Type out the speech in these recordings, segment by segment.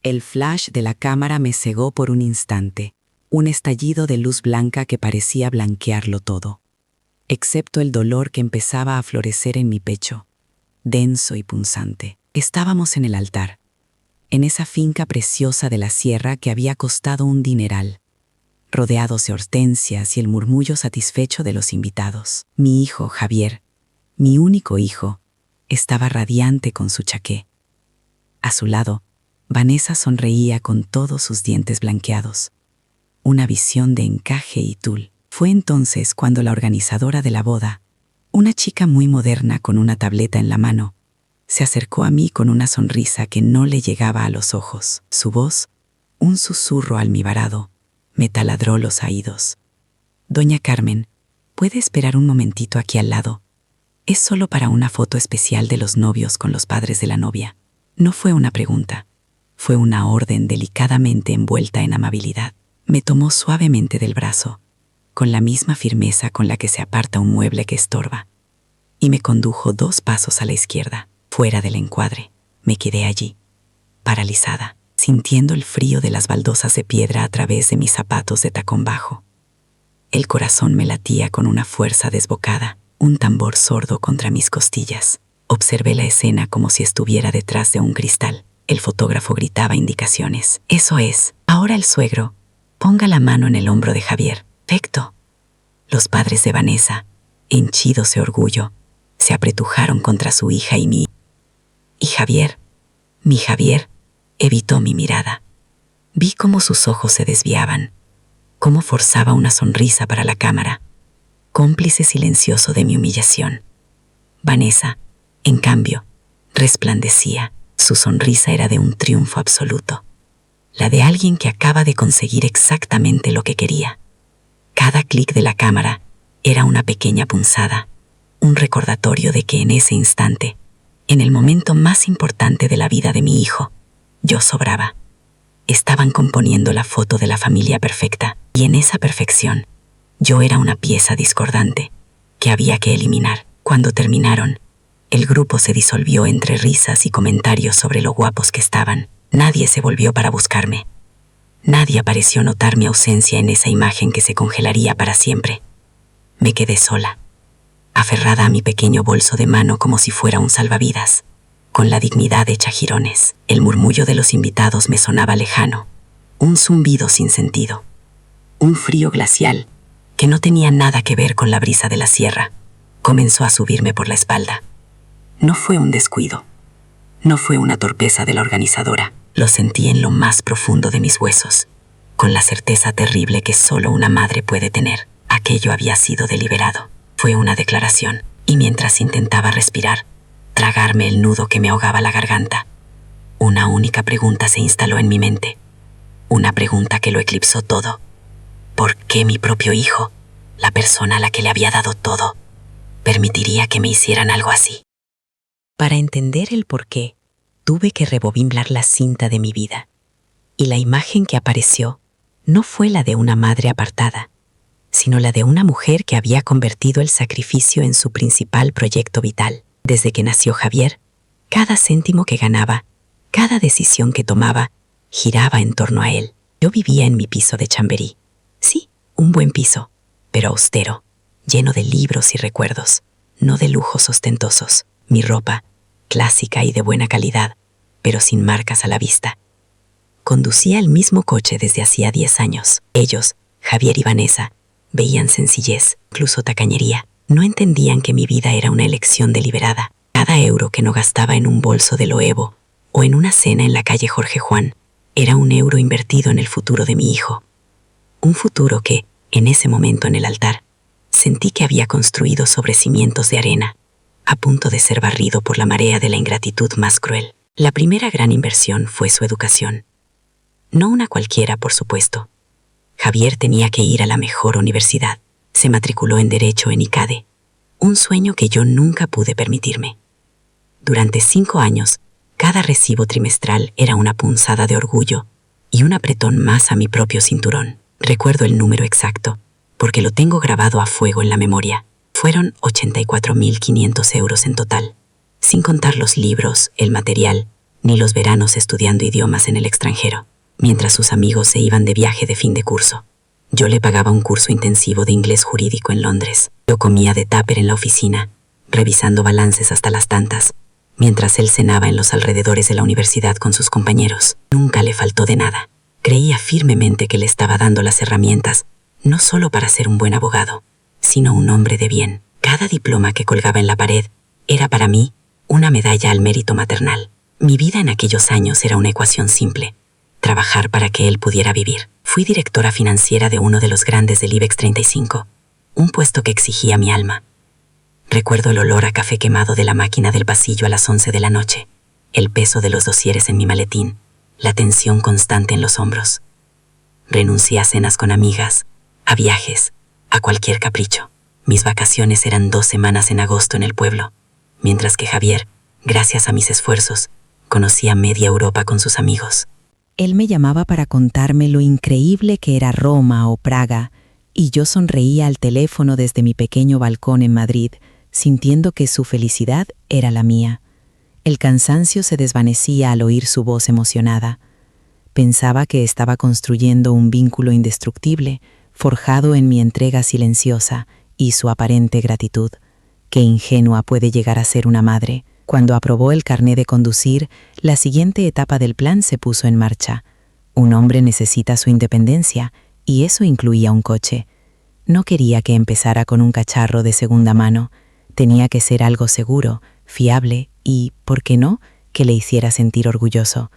El flash de la cámara me cegó por un instante, un estallido de luz blanca que parecía blanquearlo todo, excepto el dolor que empezaba a florecer en mi pecho, denso y punzante. Estábamos en el altar, en esa finca preciosa de la sierra que había costado un dineral, rodeados de hortensias y el murmullo satisfecho de los invitados. Mi hijo, Javier, mi único hijo, estaba radiante con su chaqué. A su lado, Vanessa sonreía con todos sus dientes blanqueados, una visión de encaje y tul. Fue entonces cuando la organizadora de la boda, una chica muy moderna con una tableta en la mano, se acercó a mí con una sonrisa que no le llegaba a los ojos. Su voz, un susurro almibarado, me taladró los oídos. Doña Carmen, ¿puede esperar un momentito aquí al lado? Es solo para una foto especial de los novios con los padres de la novia. No fue una pregunta, fue una orden delicadamente envuelta en amabilidad. Me tomó suavemente del brazo, con la misma firmeza con la que se aparta un mueble que estorba, y me condujo 2 pasos a la izquierda. Fuera del encuadre, me quedé allí, paralizada, sintiendo el frío de las baldosas de piedra a través de mis zapatos de tacón bajo. El corazón me latía con una fuerza desbocada, un tambor sordo contra mis costillas. Observé la escena como si estuviera detrás de un cristal. El fotógrafo gritaba indicaciones. Eso es, ahora el suegro. Ponga la mano en el hombro de Javier. Perfecto. Los padres de Vanessa, henchidos de orgullo, se apretujaron contra su hija y mi Javier, mi Javier, evitó mi mirada. Vi cómo sus ojos se desviaban, cómo forzaba una sonrisa para la cámara, cómplice silencioso de mi humillación. Vanessa, en cambio, resplandecía. Su sonrisa era de un triunfo absoluto, la de alguien que acaba de conseguir exactamente lo que quería. Cada clic de la cámara era una pequeña punzada, un recordatorio de que en ese instante, en el momento más importante de la vida de mi hijo, yo sobraba. Estaban componiendo la foto de la familia perfecta, y en esa perfección, yo era una pieza discordante que había que eliminar. Cuando terminaron, el grupo se disolvió entre risas y comentarios sobre lo guapos que estaban. Nadie se volvió para buscarme. Nadie pareció notar mi ausencia en esa imagen que se congelaría para siempre. Me quedé sola, aferrada a mi pequeño bolso de mano como si fuera un salvavidas, con la dignidad hecha jirones. El murmullo de los invitados me sonaba lejano, un zumbido sin sentido, un frío glacial que no tenía nada que ver con la brisa de la sierra. Comenzó a subirme por la espalda. No fue un descuido, no fue una torpeza de la organizadora. Lo sentí en lo más profundo de mis huesos, con la certeza terrible que solo una madre puede tener. Aquello había sido deliberado. Fue una declaración, y mientras intentaba respirar, tragarme el nudo que me ahogaba la garganta, una única pregunta se instaló en mi mente. Una pregunta que lo eclipsó todo. ¿Por qué mi propio hijo, la persona a la que le había dado todo, permitiría que me hicieran algo así? Para entender el por qué, tuve que rebobinar la cinta de mi vida, y la imagen que apareció no fue la de una madre apartada, sino la de una mujer que había convertido el sacrificio en su principal proyecto vital. Desde que nació Javier, cada céntimo que ganaba, cada decisión que tomaba, giraba en torno a él. Yo vivía en mi piso de Chamberí. Sí, un buen piso, pero austero, lleno de libros y recuerdos, no de lujos ostentosos. Mi ropa, clásica y de buena calidad, pero sin marcas a la vista. Conducía el mismo coche desde hacía 10 años. Ellos, Javier y Vanessa, veían sencillez, incluso tacañería. No entendían que mi vida era una elección deliberada. Cada euro que no gastaba en un bolso de Loewe o en una cena en la calle Jorge Juan era un euro invertido en el futuro de mi hijo. Un futuro que, en ese momento en el altar, sentí que había construido sobre cimientos de arena, a punto de ser barrido por la marea de la ingratitud más cruel. La primera gran inversión fue su educación. No una cualquiera, por supuesto. Javier tenía que ir a la mejor universidad. Se matriculó en Derecho en ICADE, un sueño que yo nunca pude permitirme. Durante 5 años, cada recibo trimestral era una punzada de orgullo y un apretón más a mi propio cinturón. Recuerdo el número exacto, porque lo tengo grabado a fuego en la memoria. Fueron 84.500 euros en total, sin contar los libros, el material, ni los veranos estudiando idiomas en el extranjero, mientras sus amigos se iban de viaje de fin de curso. Yo le pagaba un curso intensivo de inglés jurídico en Londres. Yo comía de tupper en la oficina, revisando balances hasta las tantas, mientras él cenaba en los alrededores de la universidad con sus compañeros. Nunca le faltó de nada. Creía firmemente que le estaba dando las herramientas, no solo para ser un buen abogado, sino un hombre de bien. Cada diploma que colgaba en la pared era para mí una medalla al mérito maternal. Mi vida en aquellos años era una ecuación simple: trabajar para que él pudiera vivir. Fui directora financiera de uno de los grandes del IBEX 35, un puesto que exigía mi alma. Recuerdo el olor a café quemado de la máquina del pasillo a las 11 de la noche, el peso de los dosieres en mi maletín, la tensión constante en los hombros. Renuncié a cenas con amigas, a viajes, a cualquier capricho. Mis vacaciones eran 2 semanas en agosto en el pueblo, mientras que Javier, gracias a mis esfuerzos, conocía media Europa con sus amigos. Él me llamaba para contarme lo increíble que era Roma o Praga, y yo sonreía al teléfono desde mi pequeño balcón en Madrid, sintiendo que su felicidad era la mía. El cansancio se desvanecía al oír su voz emocionada. Pensaba que estaba construyendo un vínculo indestructible, forjado en mi entrega silenciosa y su aparente gratitud. Qué ingenua puede llegar a ser una madre. Cuando aprobó el carné de conducir, la siguiente etapa del plan se puso en marcha. Un hombre necesita su independencia, y eso incluía un coche. No quería que empezara con un cacharro de segunda mano. Tenía que ser algo seguro, fiable y, ¿por qué no?, que le hiciera sentir orgulloso.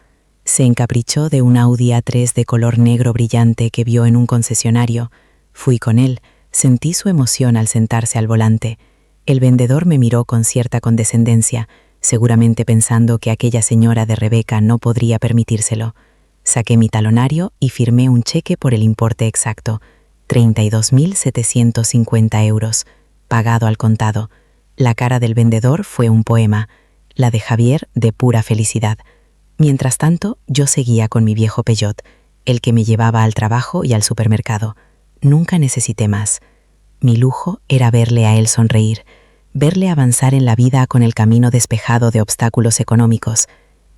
Se encaprichó de un Audi A3 de color negro brillante que vio en un concesionario. Fui con él, sentí su emoción al sentarse al volante. El vendedor me miró con cierta condescendencia, seguramente pensando que aquella señora de Rebeca no podría permitírselo. Saqué mi talonario y firmé un cheque por el importe exacto, 32.750 euros, pagado al contado. La cara del vendedor fue un poema, la de Javier de pura felicidad. Mientras tanto, yo seguía con mi viejo Peugeot, el que me llevaba al trabajo y al supermercado. Nunca necesité más. Mi lujo era verle a él sonreír, verle avanzar en la vida con el camino despejado de obstáculos económicos.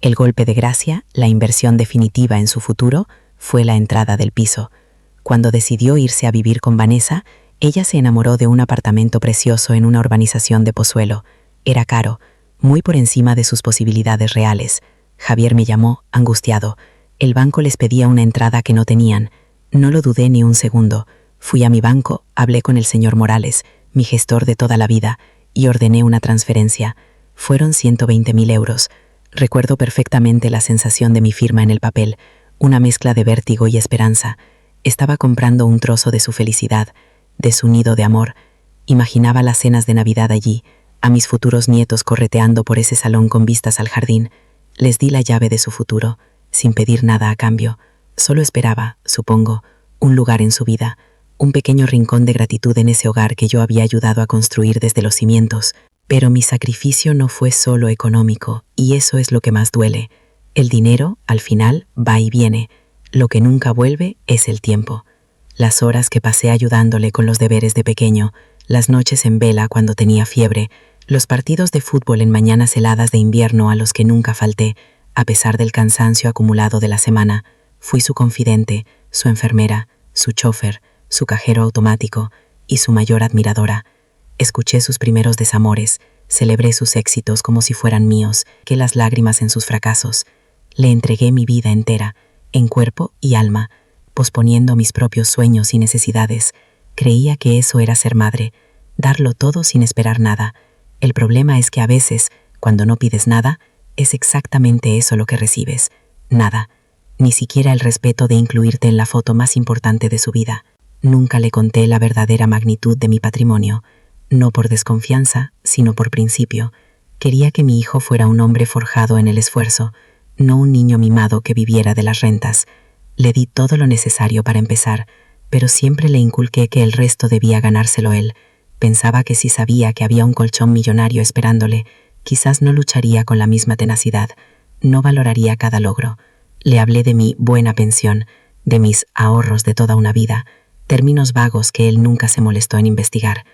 El golpe de gracia, la inversión definitiva en su futuro, fue la entrada del piso. Cuando decidió irse a vivir con Vanessa, ella se enamoró de un apartamento precioso en una urbanización de Pozuelo. Era caro, muy por encima de sus posibilidades reales. Javier me llamó, angustiado. El banco les pedía una entrada que no tenían. No lo dudé ni un segundo. Fui a mi banco, hablé con el señor Morales, mi gestor de toda la vida, y ordené una transferencia. Fueron 120.000 euros. Recuerdo perfectamente la sensación de mi firma en el papel, una mezcla de vértigo y esperanza. Estaba comprando un trozo de su felicidad, de su nido de amor. Imaginaba las cenas de Navidad allí, a mis futuros nietos correteando por ese salón con vistas al jardín. Les di la llave de su futuro, sin pedir nada a cambio. Solo esperaba, supongo, un lugar en su vida, un pequeño rincón de gratitud en ese hogar que yo había ayudado a construir desde los cimientos. Pero mi sacrificio no fue solo económico, y eso es lo que más duele. El dinero, al final, va y viene. Lo que nunca vuelve es el tiempo. Las horas que pasé ayudándole con los deberes de pequeño, las noches en vela cuando tenía fiebre, los partidos de fútbol en mañanas heladas de invierno a los que nunca falté, a pesar del cansancio acumulado de la semana. Fui su confidente, su enfermera, su chofer, su cajero automático y su mayor admiradora. Escuché sus primeros desamores, celebré sus éxitos como si fueran míos, que las lágrimas en sus fracasos. Le entregué mi vida entera, en cuerpo y alma, posponiendo mis propios sueños y necesidades. Creía que eso era ser madre, darlo todo sin esperar nada. El problema es que a veces, cuando no pides nada, es exactamente eso lo que recibes. Nada, ni siquiera el respeto de incluirte en la foto más importante de su vida. Nunca le conté la verdadera magnitud de mi patrimonio, no por desconfianza, sino por principio. Quería que mi hijo fuera un hombre forjado en el esfuerzo, no un niño mimado que viviera de las rentas. Le di todo lo necesario para empezar, pero siempre le inculqué que el resto debía ganárselo él. Pensaba que si sabía que había un colchón millonario esperándole, quizás no lucharía con la misma tenacidad, no valoraría cada logro. Le hablé de mi buena pensión, de mis ahorros de toda una vida, términos vagos que él nunca se molestó en investigar.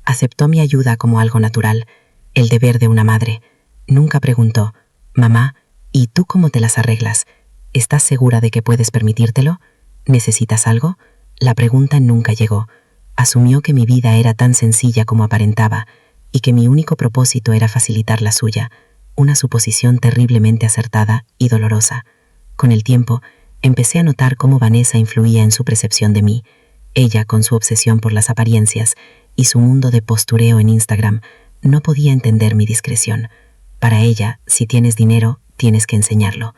Aceptó mi ayuda como algo natural, el deber de una madre. Nunca preguntó: «Mamá, ¿Y tú cómo te las arreglas? ¿Estás segura de que puedes permitírtelo? ¿Necesitas algo? La pregunta nunca llegó. Asumió que mi vida era tan sencilla como aparentaba y que mi único propósito era facilitar la suya, una suposición terriblemente acertada y dolorosa. Con el tiempo, empecé a notar cómo Vanessa influía en su percepción de mí. Ella, con su obsesión por las apariencias y su mundo de postureo en Instagram, no podía entender mi discreción. Para ella, si tienes dinero, tienes que enseñarlo.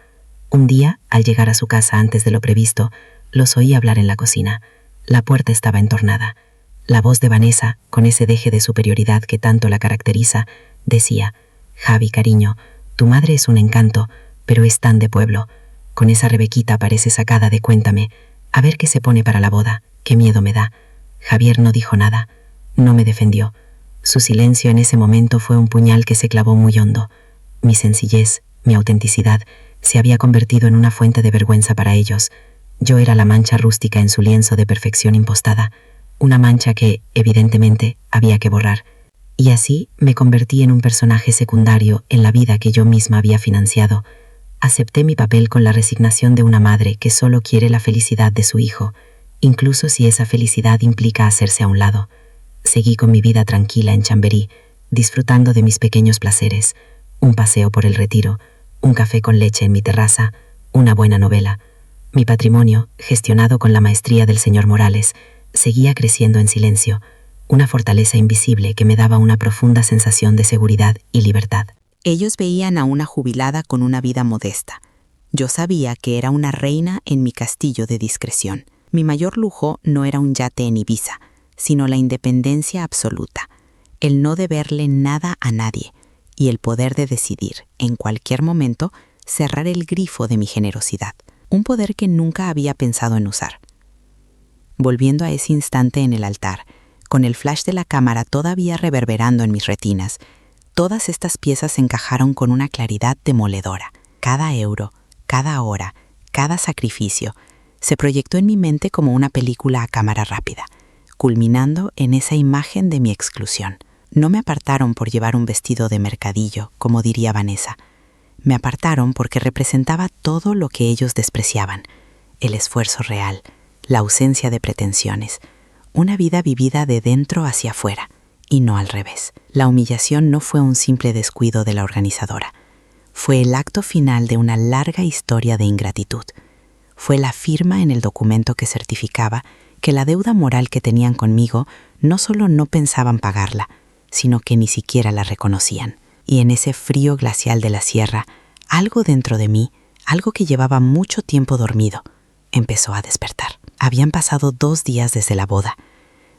Un día, al llegar a su casa antes de lo previsto, los oí hablar en la cocina. La puerta estaba entornada. La voz de Vanessa, con ese deje de superioridad que tanto la caracteriza, decía: «Javi, cariño, tu madre es un encanto, pero es tan de pueblo. Con esa Rebequita parece sacada de Cuéntame. A ver qué se pone para la boda. Qué miedo me da». Javier no dijo nada. No me defendió. Su silencio en ese momento fue un puñal que se clavó muy hondo. Mi sencillez, mi autenticidad, se había convertido en una fuente de vergüenza para ellos. Yo era la mancha rústica en su lienzo de perfección impostada, una mancha que, evidentemente, había que borrar. Y así me convertí en un personaje secundario en la vida que yo misma había financiado. Acepté mi papel con la resignación de una madre que solo quiere la felicidad de su hijo, incluso si esa felicidad implica hacerse a un lado. Seguí con mi vida tranquila en Chamberí, disfrutando de mis pequeños placeres, un paseo por el Retiro, un café con leche en mi terraza, una buena novela. Mi patrimonio, gestionado con la maestría del señor Morales, seguía creciendo en silencio, una fortaleza invisible que me daba una profunda sensación de seguridad y libertad. Ellos veían a una jubilada con una vida modesta. Yo sabía que era una reina en mi castillo de discreción. Mi mayor lujo no era un yate en Ibiza, sino la independencia absoluta, el no deberle nada a nadie y el poder de decidir, en cualquier momento, cerrar el grifo de mi generosidad, un poder que nunca había pensado en usar. Volviendo a ese instante en el altar, con el flash de la cámara todavía reverberando en mis retinas, todas estas piezas encajaron con una claridad demoledora. Cada euro, cada hora, cada sacrificio, se proyectó en mi mente como una película a cámara rápida, culminando en esa imagen de mi exclusión. No me apartaron por llevar un vestido de mercadillo, como diría Vanessa. Me apartaron porque representaba todo lo que ellos despreciaban: el esfuerzo real, la ausencia de pretensiones, una vida vivida de dentro hacia afuera, y no al revés. La humillación no fue un simple descuido de la organizadora. Fue el acto final de una larga historia de ingratitud. Fue la firma en el documento que certificaba que la deuda moral que tenían conmigo no solo no pensaban pagarla, sino que ni siquiera la reconocían. Y en ese frío glacial de la sierra, algo dentro de mí, algo que llevaba mucho tiempo dormido, empezó a despertar. Habían pasado 2 días desde la boda,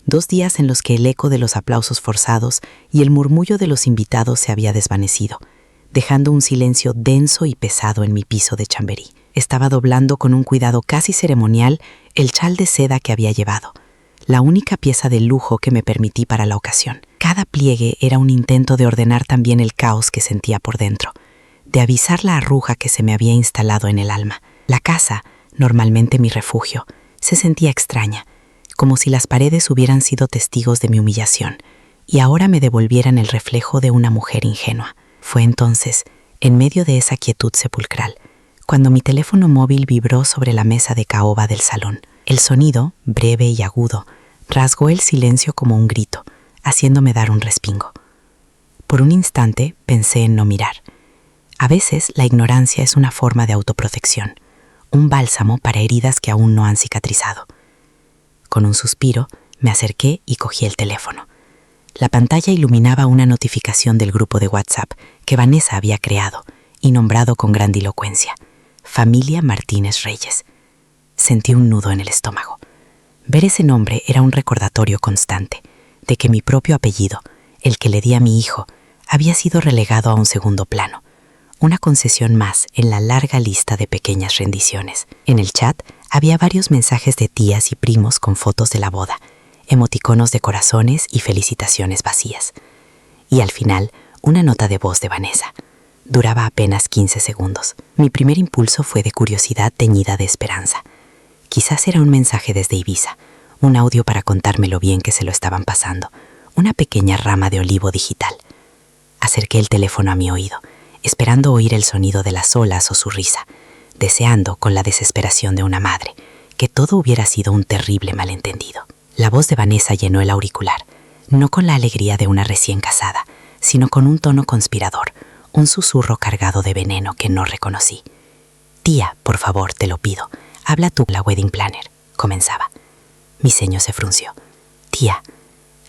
2 días en los que el eco de los aplausos forzados y el murmullo de los invitados se había desvanecido, dejando un silencio denso y pesado en mi piso de Chamberí. Estaba doblando con un cuidado casi ceremonial el chal de seda que había llevado, la única pieza de lujo que me permití para la ocasión. Cada pliegue era un intento de ordenar también el caos que sentía por dentro, de avisar la arruga que se me había instalado en el alma. La casa, normalmente mi refugio, se sentía extraña, como si las paredes hubieran sido testigos de mi humillación y ahora me devolvieran el reflejo de una mujer ingenua. Fue entonces, en medio de esa quietud sepulcral, cuando mi teléfono móvil vibró sobre la mesa de caoba del salón. El sonido, breve y agudo, rasgó el silencio como un grito, haciéndome dar un respingo. Por un instante pensé en no mirar. A veces la ignorancia es una forma de autoprotección, un bálsamo para heridas que aún no han cicatrizado. Con un suspiro, me acerqué y cogí el teléfono. La pantalla iluminaba una notificación del grupo de WhatsApp que Vanessa había creado y nombrado con grandilocuencia: Familia Martínez Reyes. Sentí un nudo en el estómago. Ver ese nombre era un recordatorio constante de que mi propio apellido, el que le di a mi hijo, había sido relegado a un segundo plano, una concesión más en la larga lista de pequeñas rendiciones. En el chat había varios mensajes de tías y primos con fotos de la boda, emoticonos de corazones y felicitaciones vacías. Y al final, una nota de voz de Vanessa. Duraba apenas 15 segundos. Mi primer impulso fue de curiosidad teñida de esperanza. Quizás era un mensaje desde Ibiza, un audio para contarme lo bien que se lo estaban pasando, una pequeña rama de olivo digital. Acerqué el teléfono a mi oído, esperando oír el sonido de las olas o su risa, deseando, con la desesperación de una madre, que todo hubiera sido un terrible malentendido. La voz de Vanessa llenó el auricular, no con la alegría de una recién casada, sino con un tono conspirador, un susurro cargado de veneno que no reconocí. «Tía, por favor, te lo pido, habla tú, la wedding planner», comenzaba. Mi ceño se frunció. «Tía,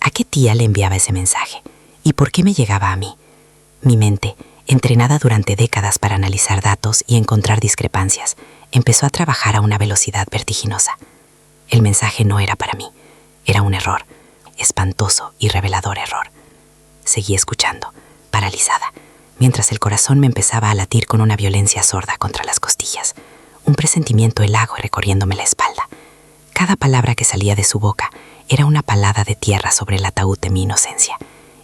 ¿a qué tía le enviaba ese mensaje? ¿Y por qué me llegaba a mí?» Mi mente, entrenada durante décadas para analizar datos y encontrar discrepancias, empezó a trabajar a una velocidad vertiginosa. El mensaje no era para mí, era un error, espantoso y revelador error. Seguí escuchando, paralizada, mientras el corazón me empezaba a latir con una violencia sorda contra las costillas, un presentimiento helago recorriéndome la espalda. Cada palabra que salía de su boca era una palada de tierra sobre el ataúd de mi inocencia,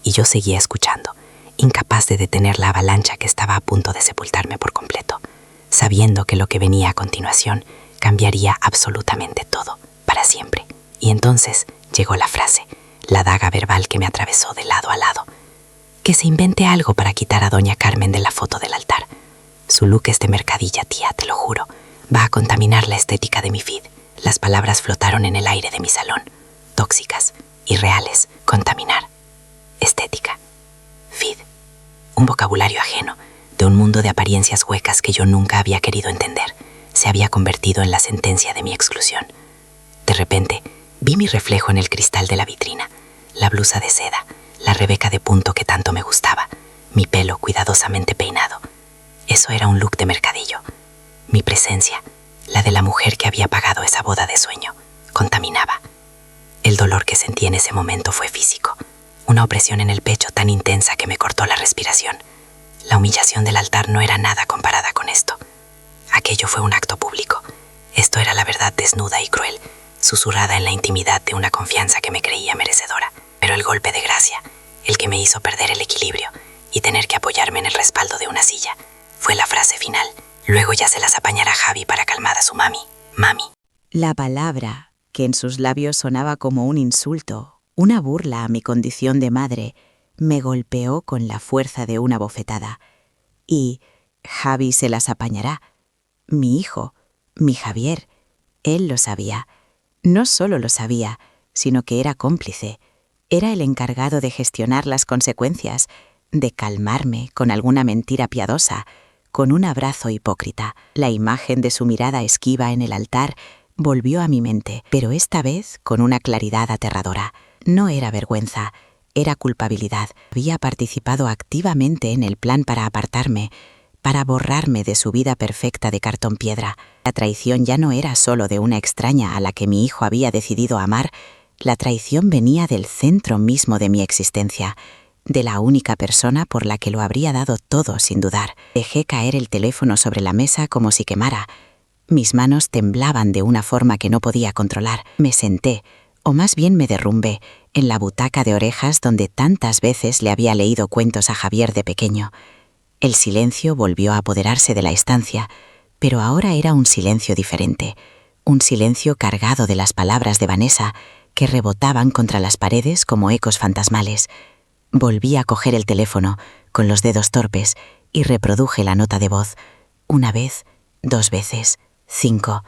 y yo seguía escuchando, incapaz de detener la avalancha que estaba a punto de sepultarme por completo, sabiendo que lo que venía a continuación cambiaría absolutamente todo, para siempre. Y entonces llegó la frase, la daga verbal que me atravesó de lado a lado. Que se invente algo para quitar a doña Carmen de la foto del altar. Su look es de mercadilla, tía, te lo juro. Va a contaminar la estética de mi feed. Las palabras flotaron en el aire de mi salón. Tóxicas, irreales, contaminar. Estética. Feed. Un vocabulario ajeno, de un mundo de apariencias huecas que yo nunca había querido entender, se había convertido en la sentencia de mi exclusión. De repente, vi mi reflejo en el cristal de la vitrina, la blusa de seda, la Rebeca de punto que tanto me gustaba, mi pelo cuidadosamente peinado. Eso era un look de mercadillo. Mi presencia, la de la mujer que había pagado esa boda de sueño, contaminaba. El dolor que sentí en ese momento fue físico, una opresión en el pecho tan intensa que me cortó la respiración. La humillación del altar no era nada comparada con esto. Aquello fue un acto público. Esto era la verdad desnuda y cruel, susurrada en la intimidad de una confianza que me creía merecedora. Pero el golpe de gracia, el que me hizo perder el equilibrio y tener que apoyarme en el respaldo de una silla, fue la frase final. Luego ya se las apañará Javi para calmar a su mami. Mami. La palabra, que en sus labios sonaba como un insulto, una burla a mi condición de madre, me golpeó con la fuerza de una bofetada. Y Javi se las apañará. Mi hijo, mi Javier, él lo sabía. No solo lo sabía, sino que era cómplice. Era el encargado de gestionar las consecuencias, de calmarme con alguna mentira piadosa, con un abrazo hipócrita. La imagen de su mirada esquiva en el altar volvió a mi mente, pero esta vez con una claridad aterradora. No era vergüenza, era culpabilidad. Había participado activamente en el plan para apartarme, para borrarme de su vida perfecta de cartón piedra. La traición ya no era solo de una extraña a la que mi hijo había decidido amar. La traición venía del centro mismo de mi existencia, de la única persona por la que lo habría dado todo sin dudar. Dejé caer el teléfono sobre la mesa como si quemara. Mis manos temblaban de una forma que no podía controlar. Me senté, o más bien me derrumbé, en la butaca de orejas donde tantas veces le había leído cuentos a Javier de pequeño. El silencio volvió a apoderarse de la estancia, pero ahora era un silencio diferente, un silencio cargado de las palabras de Vanessa, que rebotaban contra las paredes como ecos fantasmales. Volví a coger el teléfono, con los dedos torpes, y reproduje la nota de voz. Una vez, 2 veces, 5.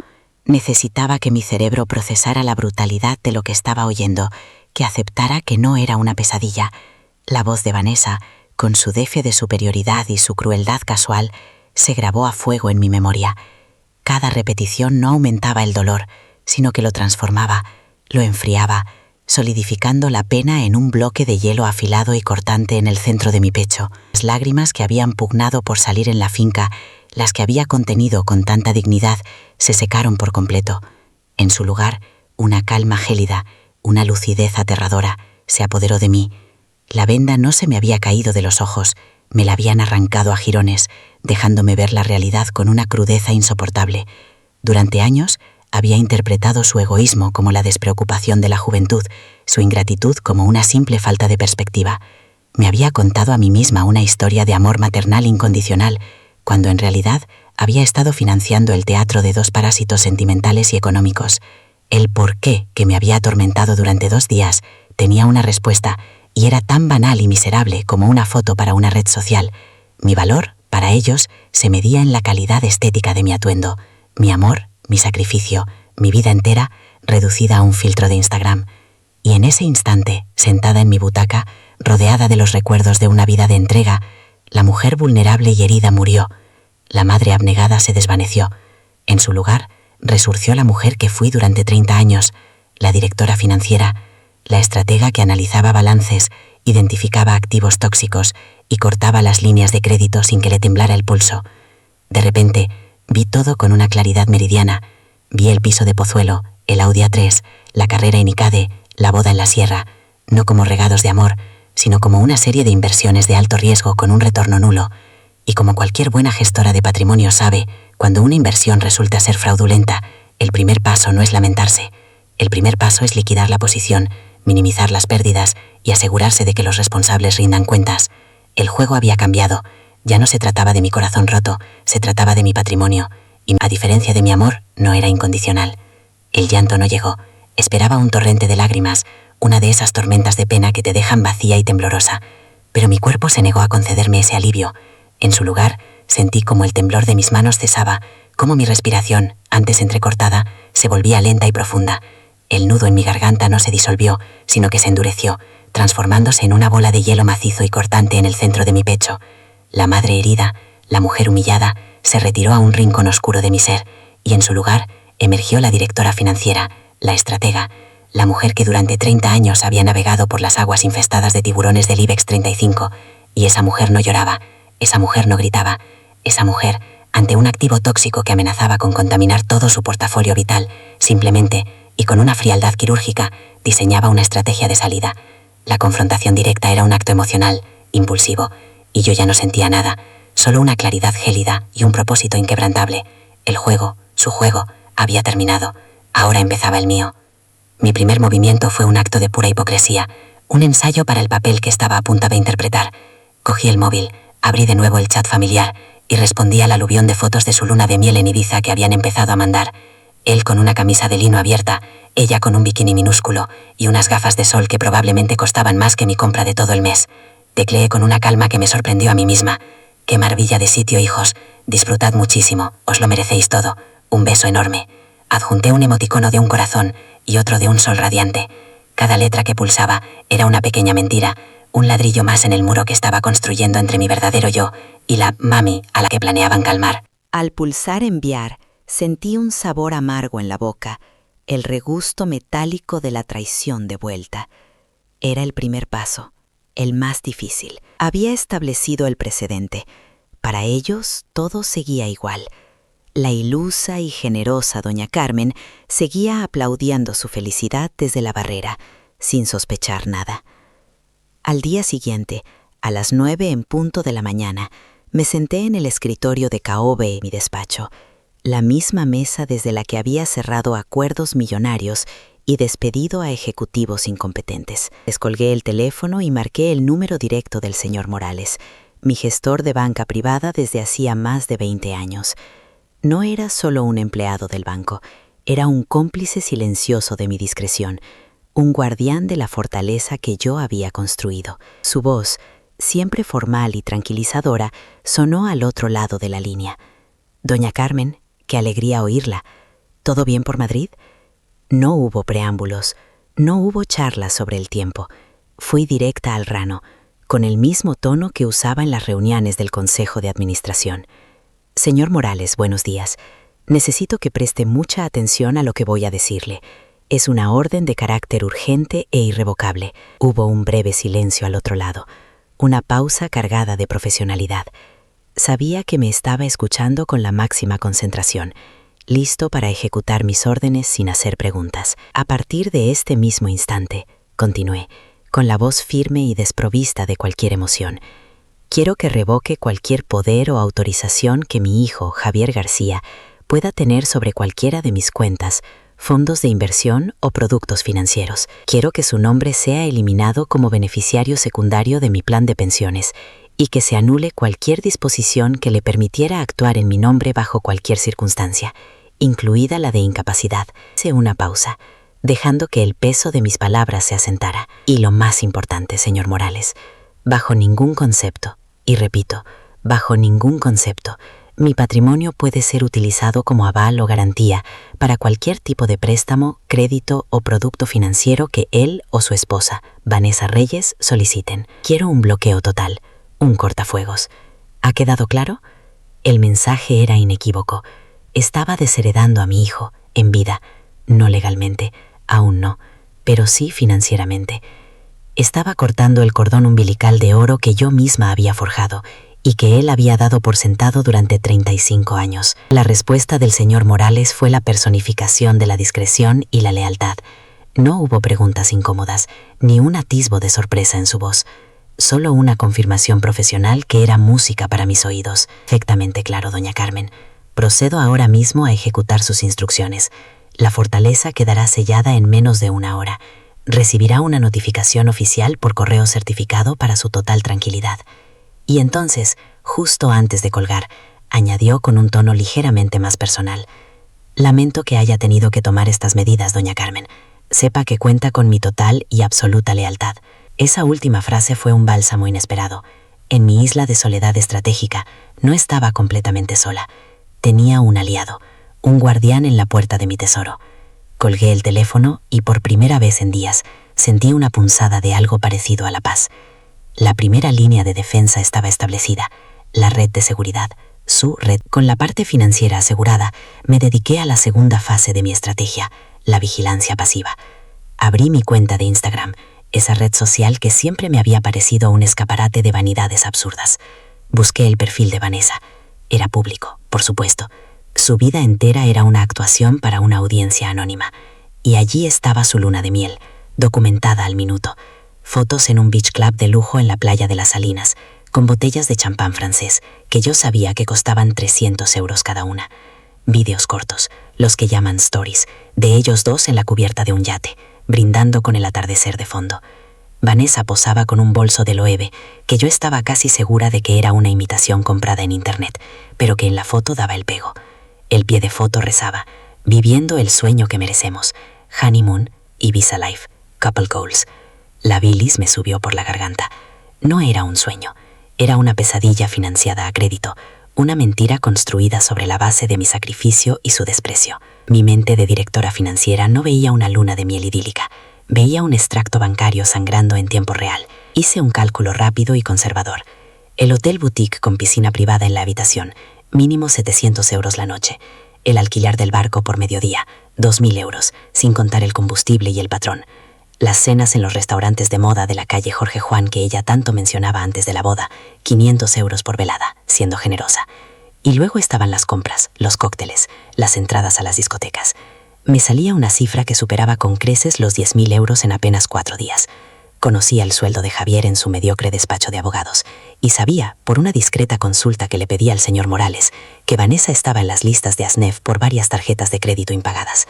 Necesitaba que mi cerebro procesara la brutalidad de lo que estaba oyendo, que aceptara que no era una pesadilla. La voz de Vanessa, con su defe de superioridad y su crueldad casual, se grabó a fuego en mi memoria. Cada repetición no aumentaba el dolor, sino que lo transformaba, lo enfriaba, solidificando la pena en un bloque de hielo afilado y cortante en el centro de mi pecho. Las lágrimas que habían pugnado por salir en la finca, las que había contenido con tanta dignidad, se secaron por completo. En su lugar, una calma gélida, una lucidez aterradora, se apoderó de mí. La venda no se me había caído de los ojos, me la habían arrancado a jirones, dejándome ver la realidad con una crudeza insoportable. Durante años, había interpretado su egoísmo como la despreocupación de la juventud, su ingratitud como una simple falta de perspectiva. Me había contado a mí misma una historia de amor maternal incondicional, cuando en realidad había estado financiando el teatro de 2 parásitos sentimentales y económicos. El por qué que me había atormentado durante 2 días tenía una respuesta, y era tan banal y miserable como una foto para una red social. Mi valor para para ellos se medía en la calidad estética de mi atuendo, mi amor, mi sacrificio, mi vida entera reducida a un filtro de Instagram. Y en ese instante, sentada en mi butaca, rodeada de los recuerdos de una vida de entrega, la mujer vulnerable y herida murió. La madre abnegada se desvaneció. En su lugar, resurgió la mujer que fui durante 30 años, la directora financiera, la estratega que analizaba balances, identificaba activos tóxicos y cortaba las líneas de crédito sin que le temblara el pulso. De repente, vi todo con una claridad meridiana. Vi el piso de Pozuelo, el Audi A3, la carrera en ICADE, la boda en la sierra, no como regados de amor, sino como una serie de inversiones de alto riesgo con un retorno nulo. Y como cualquier buena gestora de patrimonio sabe, cuando una inversión resulta ser fraudulenta, el primer paso no es lamentarse. El primer paso es liquidar la posición, minimizar las pérdidas y asegurarse de que los responsables rindan cuentas. El juego había cambiado. Ya no se trataba de mi corazón roto, se trataba de mi patrimonio. Y, a diferencia de mi amor, no era incondicional. El llanto no llegó. Esperaba un torrente de lágrimas, una de esas tormentas de pena que te dejan vacía y temblorosa. Pero mi cuerpo se negó a concederme ese alivio. En su lugar, sentí como el temblor de mis manos cesaba, como mi respiración, antes entrecortada, se volvía lenta y profunda. El nudo en mi garganta no se disolvió, sino que se endureció, transformándose en una bola de hielo macizo y cortante en el centro de mi pecho. La madre herida, la mujer humillada, se retiró a un rincón oscuro de mi ser, y en su lugar emergió la directora financiera, la estratega, la mujer que durante 30 años había navegado por las aguas infestadas de tiburones del IBEX 35, y esa mujer no lloraba, esa mujer no gritaba, esa mujer, ante un activo tóxico que amenazaba con contaminar todo su portafolio vital, simplemente, y con una frialdad quirúrgica, diseñaba una estrategia de salida. La confrontación directa era un acto emocional, impulsivo, y yo ya no sentía nada, solo una claridad gélida y un propósito inquebrantable. El juego, su juego, había terminado. Ahora empezaba el mío. Mi primer movimiento fue un acto de pura hipocresía, un ensayo para el papel que estaba a punto de interpretar. Cogí el móvil, abrí de nuevo el chat familiar y respondí al aluvión de fotos de su luna de miel en Ibiza que habían empezado a mandar. Él con una camisa de lino abierta, ella con un bikini minúsculo y unas gafas de sol que probablemente costaban más que mi compra de todo el mes. Tecleé con una calma que me sorprendió a mí misma. ¡Qué maravilla de sitio, hijos! Disfrutad muchísimo, os lo merecéis todo. Un beso enorme. Adjunté un emoticono de un corazón y otro de un sol radiante. Cada letra que pulsaba era una pequeña mentira, un ladrillo más en el muro que estaba construyendo entre mi verdadero yo y la mami a la que planeaban calmar. Al pulsar enviar, sentí un sabor amargo en la boca, el regusto metálico de la traición de vuelta. Era el primer paso, el más difícil. Había establecido el precedente. Para ellos todo seguía igual. La ilusa y generosa doña Carmen seguía aplaudiendo su felicidad desde la barrera, sin sospechar nada. Al día siguiente, a las 9 en punto de la mañana, me senté en el escritorio de Caobe en mi despacho, la misma mesa desde la que había cerrado acuerdos millonarios y despedido a ejecutivos incompetentes. Descolgué el teléfono y marqué el número directo del señor Morales, mi gestor de banca privada desde hacía más de 20 años. No era solo un empleado del banco, era un cómplice silencioso de mi discreción, un guardián de la fortaleza que yo había construido. Su voz, siempre formal y tranquilizadora, sonó al otro lado de la línea. «Doña Carmen, qué alegría oírla. ¿Todo bien por Madrid?» No hubo preámbulos, no hubo charlas sobre el tiempo. Fui directa al grano, con el mismo tono que usaba en las reuniones del Consejo de Administración. «Señor Morales, buenos días. Necesito que preste mucha atención a lo que voy a decirle. Es una orden de carácter urgente e irrevocable». Hubo un breve silencio al otro lado, una pausa cargada de profesionalidad. Sabía que me estaba escuchando con la máxima concentración, listo para ejecutar mis órdenes sin hacer preguntas. «A partir de este mismo instante», continué, con la voz firme y desprovista de cualquier emoción, «quiero que revoque cualquier poder o autorización que mi hijo, Javier García, pueda tener sobre cualquiera de mis cuentas, fondos de inversión o productos financieros. Quiero que su nombre sea eliminado como beneficiario secundario de mi plan de pensiones y que se anule cualquier disposición que le permitiera actuar en mi nombre bajo cualquier circunstancia, incluida la de incapacidad». Hice una pausa, dejando que el peso de mis palabras se asentara. «Y lo más importante, señor Morales, bajo ningún concepto, y repito, Bajo ningún concepto. Mi patrimonio puede ser utilizado como aval o garantía para cualquier tipo de préstamo, crédito o producto financiero que él o su esposa, Vanessa Reyes, soliciten. Quiero un bloqueo total, un cortafuegos. ¿Ha quedado claro? El mensaje era inequívoco. Estaba desheredando a mi hijo, en vida, no legalmente, aún no, pero sí financieramente. Estaba cortando el cordón umbilical de oro que yo misma había forjado y que él había dado por sentado durante 35 años. La respuesta del señor Morales fue la personificación de la discreción y la lealtad. No hubo preguntas incómodas, ni un atisbo de sorpresa en su voz. Solo una confirmación profesional que era música para mis oídos. Perfectamente claro, doña Carmen. Procedo ahora mismo a ejecutar sus instrucciones. La fortaleza quedará sellada en menos de 1 hora. Recibirá una notificación oficial por correo certificado para su total tranquilidad. Y entonces, justo antes de colgar, añadió con un tono ligeramente más personal: lamento que haya tenido que tomar estas medidas, doña Carmen. Sepa que cuenta con mi total y absoluta lealtad. Esa última frase fue un bálsamo inesperado. En mi isla de soledad estratégica no estaba completamente sola. Tenía un aliado, un guardián en la puerta de mi tesoro. Colgué el teléfono y por primera vez en días sentí una punzada de algo parecido a la paz. La primera línea de defensa estaba establecida, la red de seguridad, su red. Con la parte financiera asegurada, me dediqué a la segunda fase de mi estrategia, la vigilancia pasiva. Abrí mi cuenta de Instagram, esa red social que siempre me había parecido un escaparate de vanidades absurdas. Busqué el perfil de Vanessa. Era público, por supuesto. Su vida entera era una actuación para una audiencia anónima. Y allí estaba su luna de miel, documentada al minuto. Fotos en un beach club de lujo en la playa de las Salinas, con botellas de champán francés, que yo sabía que costaban 300 euros cada una. Vídeos cortos, los que llaman stories, de ellos dos en la cubierta de un yate, brindando con el atardecer de fondo. Vanessa posaba con un bolso de Loewe, que yo estaba casi segura de que era una imitación comprada en internet, pero que en la foto daba el pego. El pie de foto rezaba: viviendo el sueño que merecemos, honeymoon, Ibiza life, couple goals. La bilis me subió por la garganta. No era un sueño, era una pesadilla financiada a crédito, una mentira construida sobre la base de mi sacrificio y su desprecio. Mi mente de directora financiera no veía una luna de miel idílica, veía un extracto bancario sangrando en tiempo real. Hice un cálculo rápido y conservador. El hotel boutique con piscina privada en la habitación, mínimo 700 euros la noche. El alquiler del barco por mediodía, 2.000 euros, sin contar el combustible y el patrón. Las cenas en los restaurantes de moda de la calle Jorge Juan que ella tanto mencionaba antes de la boda, 500 euros por velada, siendo generosa. Y luego estaban las compras, los cócteles, las entradas a las discotecas. Me salía una cifra que superaba con creces los 10.000 euros en apenas 4 días. Conocía el sueldo de Javier en su mediocre despacho de abogados y sabía, por una discreta consulta que le pedía al señor Morales, que Vanessa estaba en las listas de ASNEF por varias tarjetas de crédito impagadas.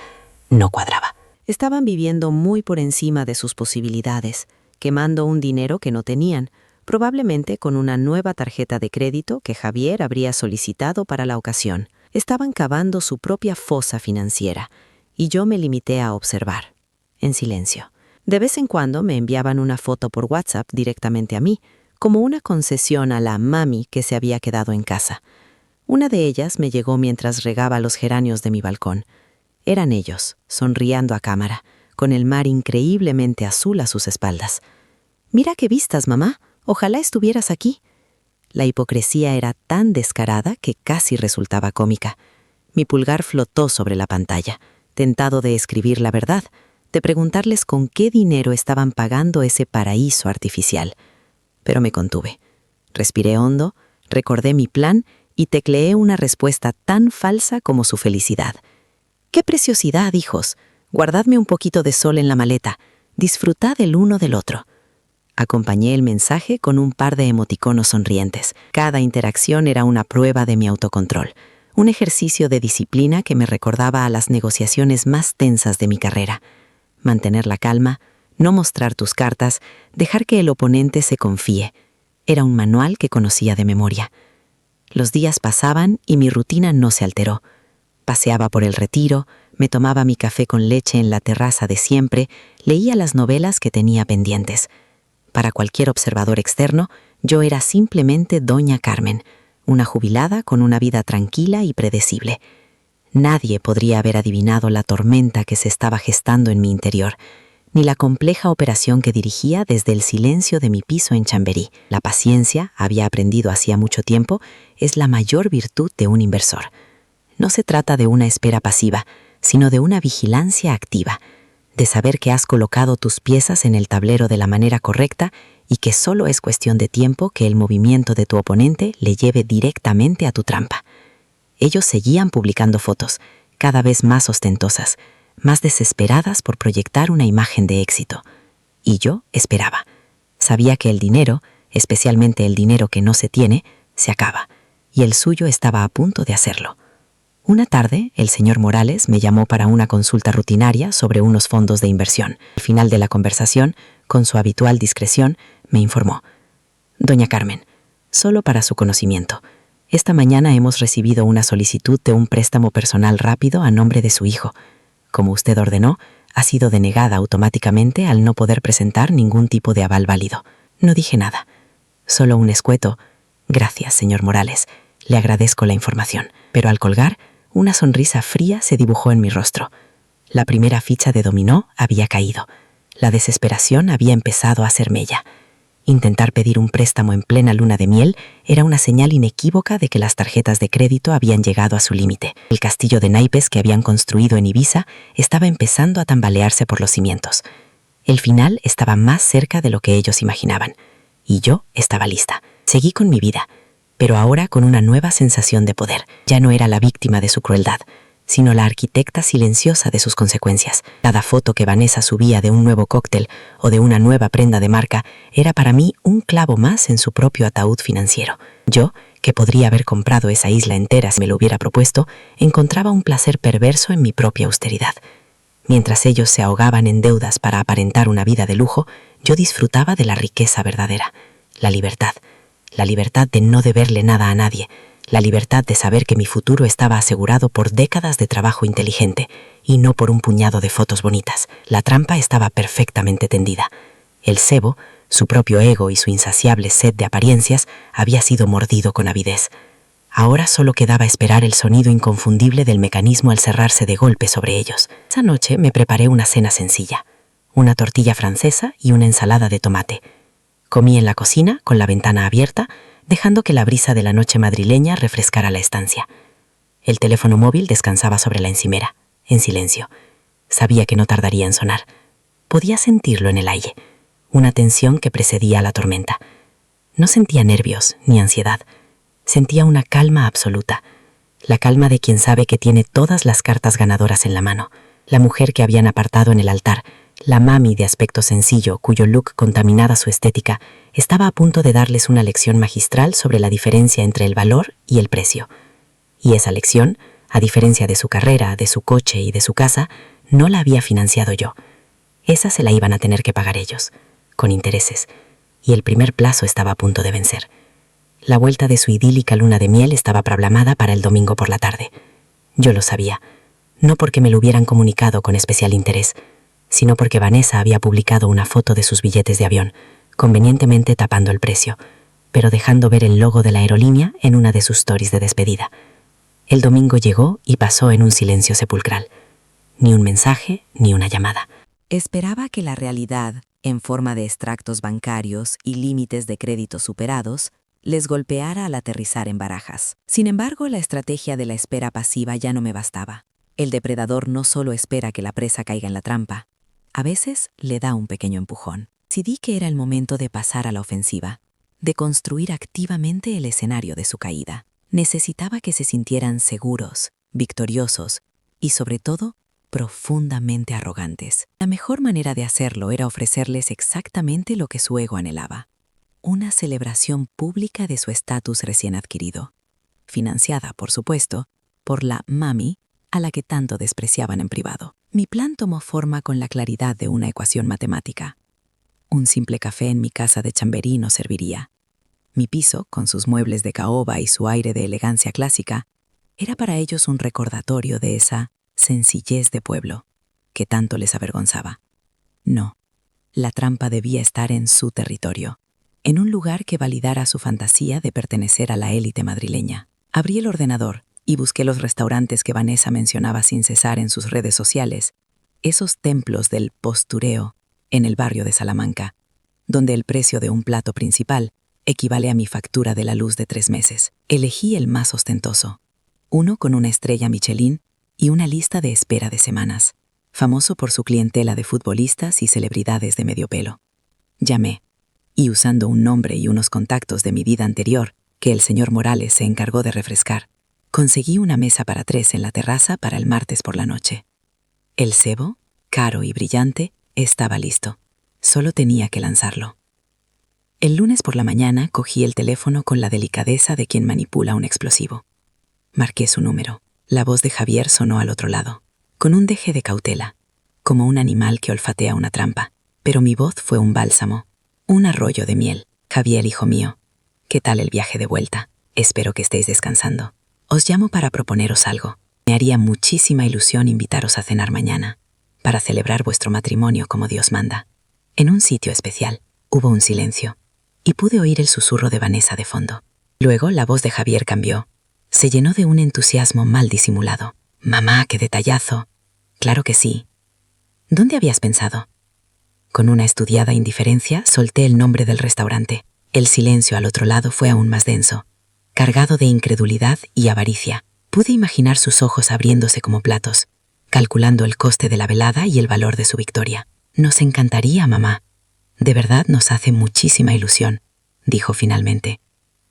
No cuadraba. Estaban viviendo muy por encima de sus posibilidades, quemando un dinero que no tenían, probablemente con una nueva tarjeta de crédito que Javier habría solicitado para la ocasión. Estaban cavando su propia fosa financiera, y yo me limité a observar, en silencio. De vez en cuando me enviaban una foto por WhatsApp directamente a mí, como una concesión a la mami que se había quedado en casa. Una de ellas me llegó mientras regaba los geranios de mi balcón. Eran ellos, sonriendo a cámara, con el mar increíblemente azul a sus espaldas. «Mira qué vistas, mamá. Ojalá estuvieras aquí». La hipocresía era tan descarada que casi resultaba cómica. Mi pulgar flotó sobre la pantalla, tentado de escribir la verdad, de preguntarles con qué dinero estaban pagando ese paraíso artificial. Pero me contuve. Respiré hondo, recordé mi plan y tecleé una respuesta tan falsa como su felicidad. «¡Qué preciosidad, hijos! Guardadme un poquito de sol en la maleta. Disfrutad el uno del otro». Acompañé el mensaje con un par de emoticonos sonrientes. Cada interacción era una prueba de mi autocontrol, un ejercicio de disciplina que me recordaba a las negociaciones más tensas de mi carrera. Mantener la calma, no mostrar tus cartas, dejar que el oponente se confíe. Era un manual que conocía de memoria. Los días pasaban y mi rutina no se alteró. Paseaba por el Retiro, me tomaba mi café con leche en la terraza de siempre, leía las novelas que tenía pendientes. Para cualquier observador externo, yo era simplemente Doña Carmen, una jubilada con una vida tranquila y predecible. Nadie podría haber adivinado la tormenta que se estaba gestando en mi interior, ni la compleja operación que dirigía desde el silencio de mi piso en Chamberí. La paciencia, había aprendido hacía mucho tiempo, es la mayor virtud de un inversor. No se trata de una espera pasiva, sino de una vigilancia activa, de saber que has colocado tus piezas en el tablero de la manera correcta y que solo es cuestión de tiempo que el movimiento de tu oponente le lleve directamente a tu trampa. Ellos seguían publicando fotos, cada vez más ostentosas, más desesperadas por proyectar una imagen de éxito. Y yo esperaba. Sabía que el dinero, especialmente el dinero que no se tiene, se acaba, y el suyo estaba a punto de hacerlo. Una tarde, el señor Morales me llamó para una consulta rutinaria sobre unos fondos de inversión. Al final de la conversación, con su habitual discreción, me informó: «Doña Carmen, solo para su conocimiento, esta mañana hemos recibido una solicitud de un préstamo personal rápido a nombre de su hijo. Como usted ordenó, ha sido denegada automáticamente al no poder presentar ningún tipo de aval válido». No dije nada, solo un escueto: «Gracias, señor Morales, le agradezco la información». Pero al colgar, una sonrisa fría se dibujó en mi rostro. La primera ficha de dominó había caído. La desesperación había empezado a hacer mella. Intentar pedir un préstamo en plena luna de miel era una señal inequívoca de que las tarjetas de crédito habían llegado a su límite. El castillo de naipes que habían construido en Ibiza estaba empezando a tambalearse por los cimientos. El final estaba más cerca de lo que ellos imaginaban. Y yo estaba lista. Seguí con mi vida, pero ahora con una nueva sensación de poder. Ya no era la víctima de su crueldad, sino la arquitecta silenciosa de sus consecuencias. Cada foto que Vanessa subía de un nuevo cóctel o de una nueva prenda de marca era para mí un clavo más en su propio ataúd financiero. Yo, que podría haber comprado esa isla entera si me lo hubiera propuesto, encontraba un placer perverso en mi propia austeridad. Mientras ellos se ahogaban en deudas para aparentar una vida de lujo, yo disfrutaba de la riqueza verdadera, la libertad de no deberle nada a nadie, la libertad de saber que mi futuro estaba asegurado por décadas de trabajo inteligente y no por un puñado de fotos bonitas. La trampa estaba perfectamente tendida. El cebo, su propio ego y su insaciable sed de apariencias, había sido mordido con avidez. Ahora solo quedaba esperar el sonido inconfundible del mecanismo al cerrarse de golpe sobre ellos. Esa noche me preparé una cena sencilla: una tortilla francesa y una ensalada de tomate. Comí en la cocina, con la ventana abierta, dejando que la brisa de la noche madrileña refrescara la estancia. El teléfono móvil descansaba sobre la encimera, en silencio. Sabía que no tardaría en sonar. Podía sentirlo en el aire, una tensión que precedía a la tormenta. No sentía nervios ni ansiedad. Sentía una calma absoluta, la calma de quien sabe que tiene todas las cartas ganadoras en la mano. La mujer que habían apartado en el altar, la mami de aspecto sencillo, cuyo look contaminaba su estética, estaba a punto de darles una lección magistral sobre la diferencia entre el valor y el precio. Y esa lección, a diferencia de su carrera, de su coche y de su casa, no la había financiado yo. Esa se la iban a tener que pagar ellos, con intereses, y el primer plazo estaba a punto de vencer. La vuelta de su idílica luna de miel estaba programada para el domingo por la tarde. Yo lo sabía, no porque me lo hubieran comunicado con especial interés, sino porque Vanessa había publicado una foto de sus billetes de avión, convenientemente tapando el precio, pero dejando ver el logo de la aerolínea en una de sus stories de despedida. El domingo llegó y pasó en un silencio sepulcral. Ni un mensaje, ni una llamada. Esperaba que la realidad, en forma de extractos bancarios y límites de crédito superados, les golpeara al aterrizar en Barajas. Sin embargo, la estrategia de la espera pasiva ya no me bastaba. El depredador no solo espera que la presa caiga en la trampa, a veces le da un pequeño empujón. Decidí que era el momento de pasar a la ofensiva, de construir activamente el escenario de su caída. Necesitaba que se sintieran seguros, victoriosos y, sobre todo, profundamente arrogantes. La mejor manera de hacerlo era ofrecerles exactamente lo que su ego anhelaba: una celebración pública de su estatus recién adquirido, financiada, por supuesto, por la mami a la que tanto despreciaban en privado. Mi plan tomó forma con la claridad de una ecuación matemática. Un simple café en mi casa de Chamberí no serviría. Mi piso, con sus muebles de caoba y su aire de elegancia clásica, era para ellos un recordatorio de esa sencillez de pueblo que tanto les avergonzaba. No, la trampa debía estar en su territorio, en un lugar que validara su fantasía de pertenecer a la élite madrileña. Abrí el ordenador y busqué los restaurantes que Vanessa mencionaba sin cesar en sus redes sociales, esos templos del postureo en el barrio de Salamanca, donde el precio de un plato principal equivale a mi factura de la luz de 3 meses. Elegí el más ostentoso, uno con una estrella Michelin y una lista de espera de semanas, famoso por su clientela de futbolistas y celebridades de medio pelo. Llamé, y usando un nombre y unos contactos de mi vida anterior, que el señor Morales se encargó de refrescar, conseguí una mesa para 3 en la terraza para el martes por la noche. El cebo, caro y brillante, estaba listo. Solo tenía que lanzarlo. El lunes por la mañana cogí el teléfono con la delicadeza de quien manipula un explosivo. Marqué su número. La voz de Javier sonó al otro lado, con un deje de cautela, como un animal que olfatea una trampa. Pero mi voz fue un bálsamo, un arroyo de miel. Javier, hijo mío, ¿qué tal el viaje de vuelta? Espero que estéis descansando. Os llamo para proponeros algo. Me haría muchísima ilusión invitaros a cenar mañana, para celebrar vuestro matrimonio como Dios manda. En un sitio especial. Hubo un silencio, y pude oír el susurro de Vanessa de fondo. Luego la voz de Javier cambió. Se llenó de un entusiasmo mal disimulado. «Mamá, qué detallazo». «Claro que sí». «¿Dónde habías pensado?» Con una estudiada indiferencia solté el nombre del restaurante. El silencio al otro lado fue aún más denso, cargado de incredulidad y avaricia. Pude imaginar sus ojos abriéndose como platos, calculando el coste de la velada y el valor de su victoria. «Nos encantaría, mamá. De verdad nos hace muchísima ilusión», dijo finalmente,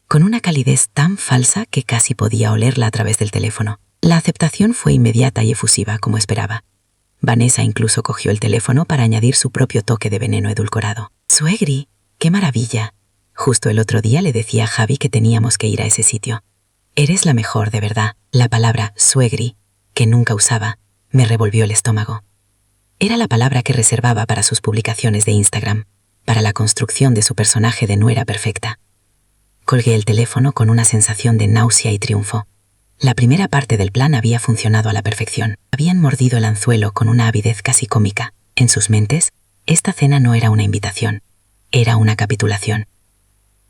con una calidez tan falsa que casi podía olerla a través del teléfono. La aceptación fue inmediata y efusiva, como esperaba. Vanessa incluso cogió el teléfono para añadir su propio toque de veneno edulcorado. «Suegri, qué maravilla. Justo el otro día le decía a Javi que teníamos que ir a ese sitio. Eres la mejor, de verdad». La palabra suegri, que nunca usaba, me revolvió el estómago. Era la palabra que reservaba para sus publicaciones de Instagram, para la construcción de su personaje de nuera perfecta. Colgué el teléfono con una sensación de náusea y triunfo. La primera parte del plan había funcionado a la perfección. Habían mordido el anzuelo con una avidez casi cómica. En sus mentes, esta cena no era una invitación, era una capitulación.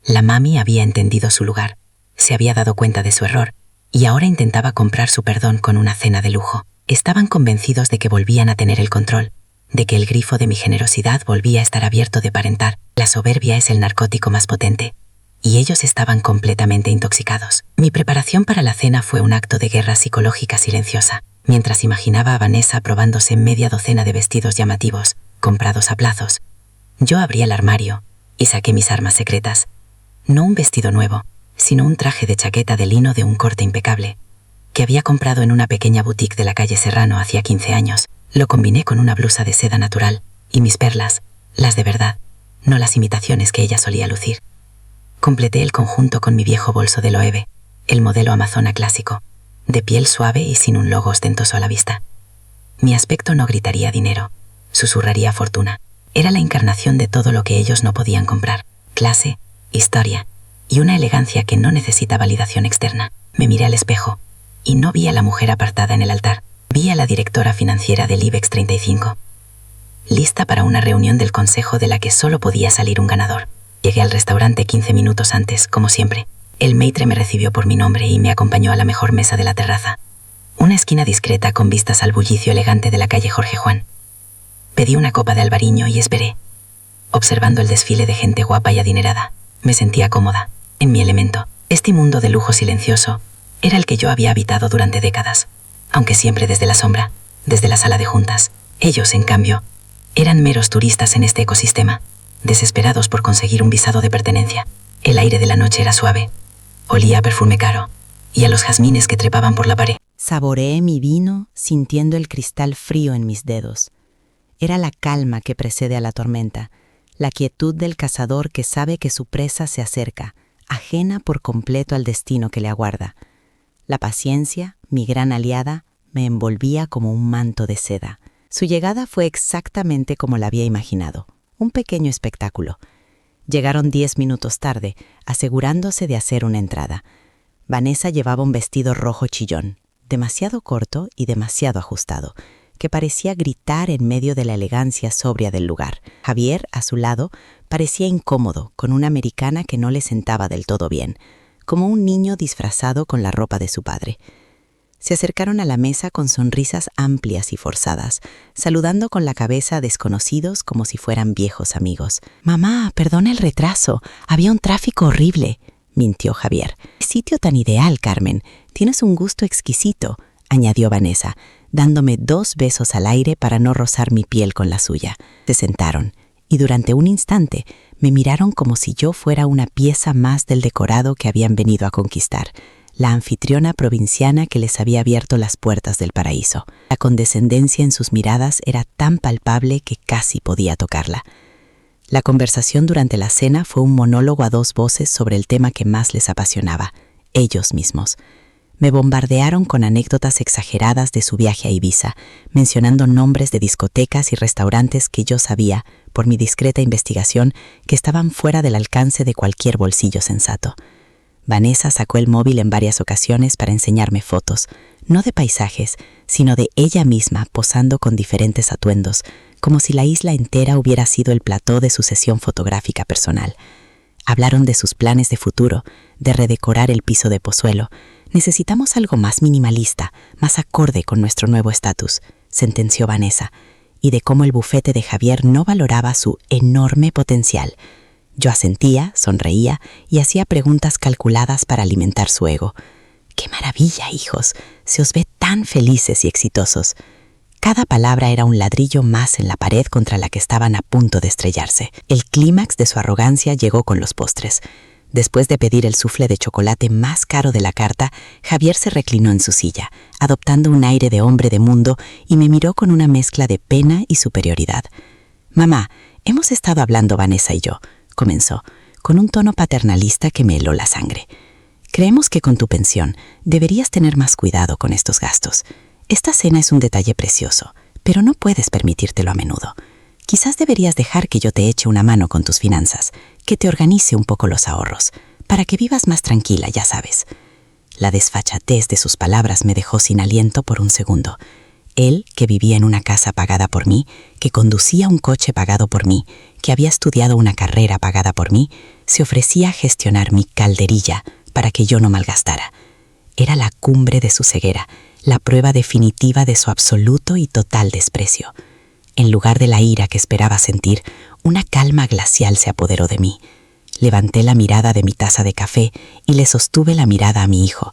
La mami había entendido su lugar, se había dado cuenta de su error, y ahora intentaba comprar su perdón con una cena de lujo. Estaban convencidos de que volvían a tener el control, de que el grifo de mi generosidad volvía a estar abierto de par en par. La soberbia es el narcótico más potente, y ellos estaban completamente intoxicados. Mi preparación para la cena fue un acto de guerra psicológica silenciosa. Mientras imaginaba a Vanessa probándose media docena de vestidos llamativos, comprados a plazos, yo abrí el armario y saqué mis armas secretas. No un vestido nuevo, sino un traje de chaqueta de lino de un corte impecable, que había comprado en una pequeña boutique de la calle Serrano hacía 15 años. Lo combiné con una blusa de seda natural y mis perlas, las de verdad, no las imitaciones que ella solía lucir. Completé el conjunto con mi viejo bolso de Loewe, el modelo amazona clásico, de piel suave y sin un logo ostentoso a la vista. Mi aspecto no gritaría dinero, susurraría fortuna. Era la encarnación de todo lo que ellos no podían comprar: clase, historia y una elegancia que no necesita validación externa. Me miré al espejo y no vi a la mujer apartada en el altar. Vi a la directora financiera del IBEX 35, lista para una reunión del consejo de la que solo podía salir un ganador. Llegué al restaurante 15 minutos antes, como siempre. El maitre me recibió por mi nombre y me acompañó a la mejor mesa de la terraza, una esquina discreta con vistas al bullicio elegante de la calle Jorge Juan. Pedí una copa de albariño y esperé, observando el desfile de gente guapa y adinerada. Me sentía cómoda, en mi elemento. Este mundo de lujo silencioso era el que yo había habitado durante décadas, aunque siempre desde la sombra, desde la sala de juntas. Ellos, en cambio, eran meros turistas en este ecosistema, desesperados por conseguir un visado de pertenencia. El aire de la noche era suave, olía a perfume caro y a los jazmines que trepaban por la pared. Saboreé mi vino sintiendo el cristal frío en mis dedos. Era la calma que precede a la tormenta, la quietud del cazador que sabe que su presa se acerca, ajena por completo al destino que le aguarda. La paciencia, mi gran aliada, me envolvía como un manto de seda. Su llegada fue exactamente como la había imaginado, un pequeño espectáculo. Llegaron 10 minutos tarde, asegurándose de hacer una entrada. Vanessa llevaba un vestido rojo chillón, demasiado corto y demasiado ajustado, que parecía gritar en medio de la elegancia sobria del lugar. Javier, a su lado, parecía incómodo, con una americana que no le sentaba del todo bien, como un niño disfrazado con la ropa de su padre. Se acercaron a la mesa con sonrisas amplias y forzadas, saludando con la cabeza a desconocidos como si fueran viejos amigos. «Mamá, perdona el retraso. Había un tráfico horrible», mintió Javier. «Qué sitio tan ideal, Carmen. Tienes un gusto exquisito», añadió Vanessa, dándome 2 besos al aire para no rozar mi piel con la suya. Se sentaron, y durante un instante me miraron como si yo fuera una pieza más del decorado que habían venido a conquistar, la anfitriona provinciana que les había abierto las puertas del paraíso. La condescendencia en sus miradas era tan palpable que casi podía tocarla. La conversación durante la cena fue un monólogo a 2 voces sobre el tema que más les apasionaba, ellos mismos. Me bombardearon con anécdotas exageradas de su viaje a Ibiza, mencionando nombres de discotecas y restaurantes que yo sabía, por mi discreta investigación, que estaban fuera del alcance de cualquier bolsillo sensato. Vanessa sacó el móvil en varias ocasiones para enseñarme fotos, no de paisajes, sino de ella misma posando con diferentes atuendos, como si la isla entera hubiera sido el plató de su sesión fotográfica personal. Hablaron de sus planes de futuro, de redecorar el piso de Pozuelo. «Necesitamos algo más minimalista, más acorde con nuestro nuevo estatus», sentenció Vanessa, y de cómo el bufete de Javier no valoraba su enorme potencial. Yo asentía, sonreía y hacía preguntas calculadas para alimentar su ego. «¡Qué maravilla, hijos! Se os ve tan felices y exitosos». Cada palabra era un ladrillo más en la pared contra la que estaban a punto de estrellarse. El clímax de su arrogancia llegó con los postres. Después de pedir el soufflé de chocolate más caro de la carta, Javier se reclinó en su silla, adoptando un aire de hombre de mundo, y me miró con una mezcla de pena y superioridad. «Mamá, hemos estado hablando Vanessa y yo», comenzó, con un tono paternalista que me heló la sangre. «Creemos que con tu pensión deberías tener más cuidado con estos gastos. Esta cena es un detalle precioso, pero no puedes permitírtelo a menudo. Quizás deberías dejar que yo te eche una mano con tus finanzas, que te organice un poco los ahorros, para que vivas más tranquila, ya sabes». La desfachatez de sus palabras me dejó sin aliento por un segundo. Él, que vivía en una casa pagada por mí, que conducía un coche pagado por mí, que había estudiado una carrera pagada por mí, se ofrecía a gestionar mi calderilla para que yo no malgastara. Era la cumbre de su ceguera, la prueba definitiva de su absoluto y total desprecio. En lugar de la ira que esperaba sentir, una calma glacial se apoderó de mí. Levanté la mirada de mi taza de café y le sostuve la mirada a mi hijo.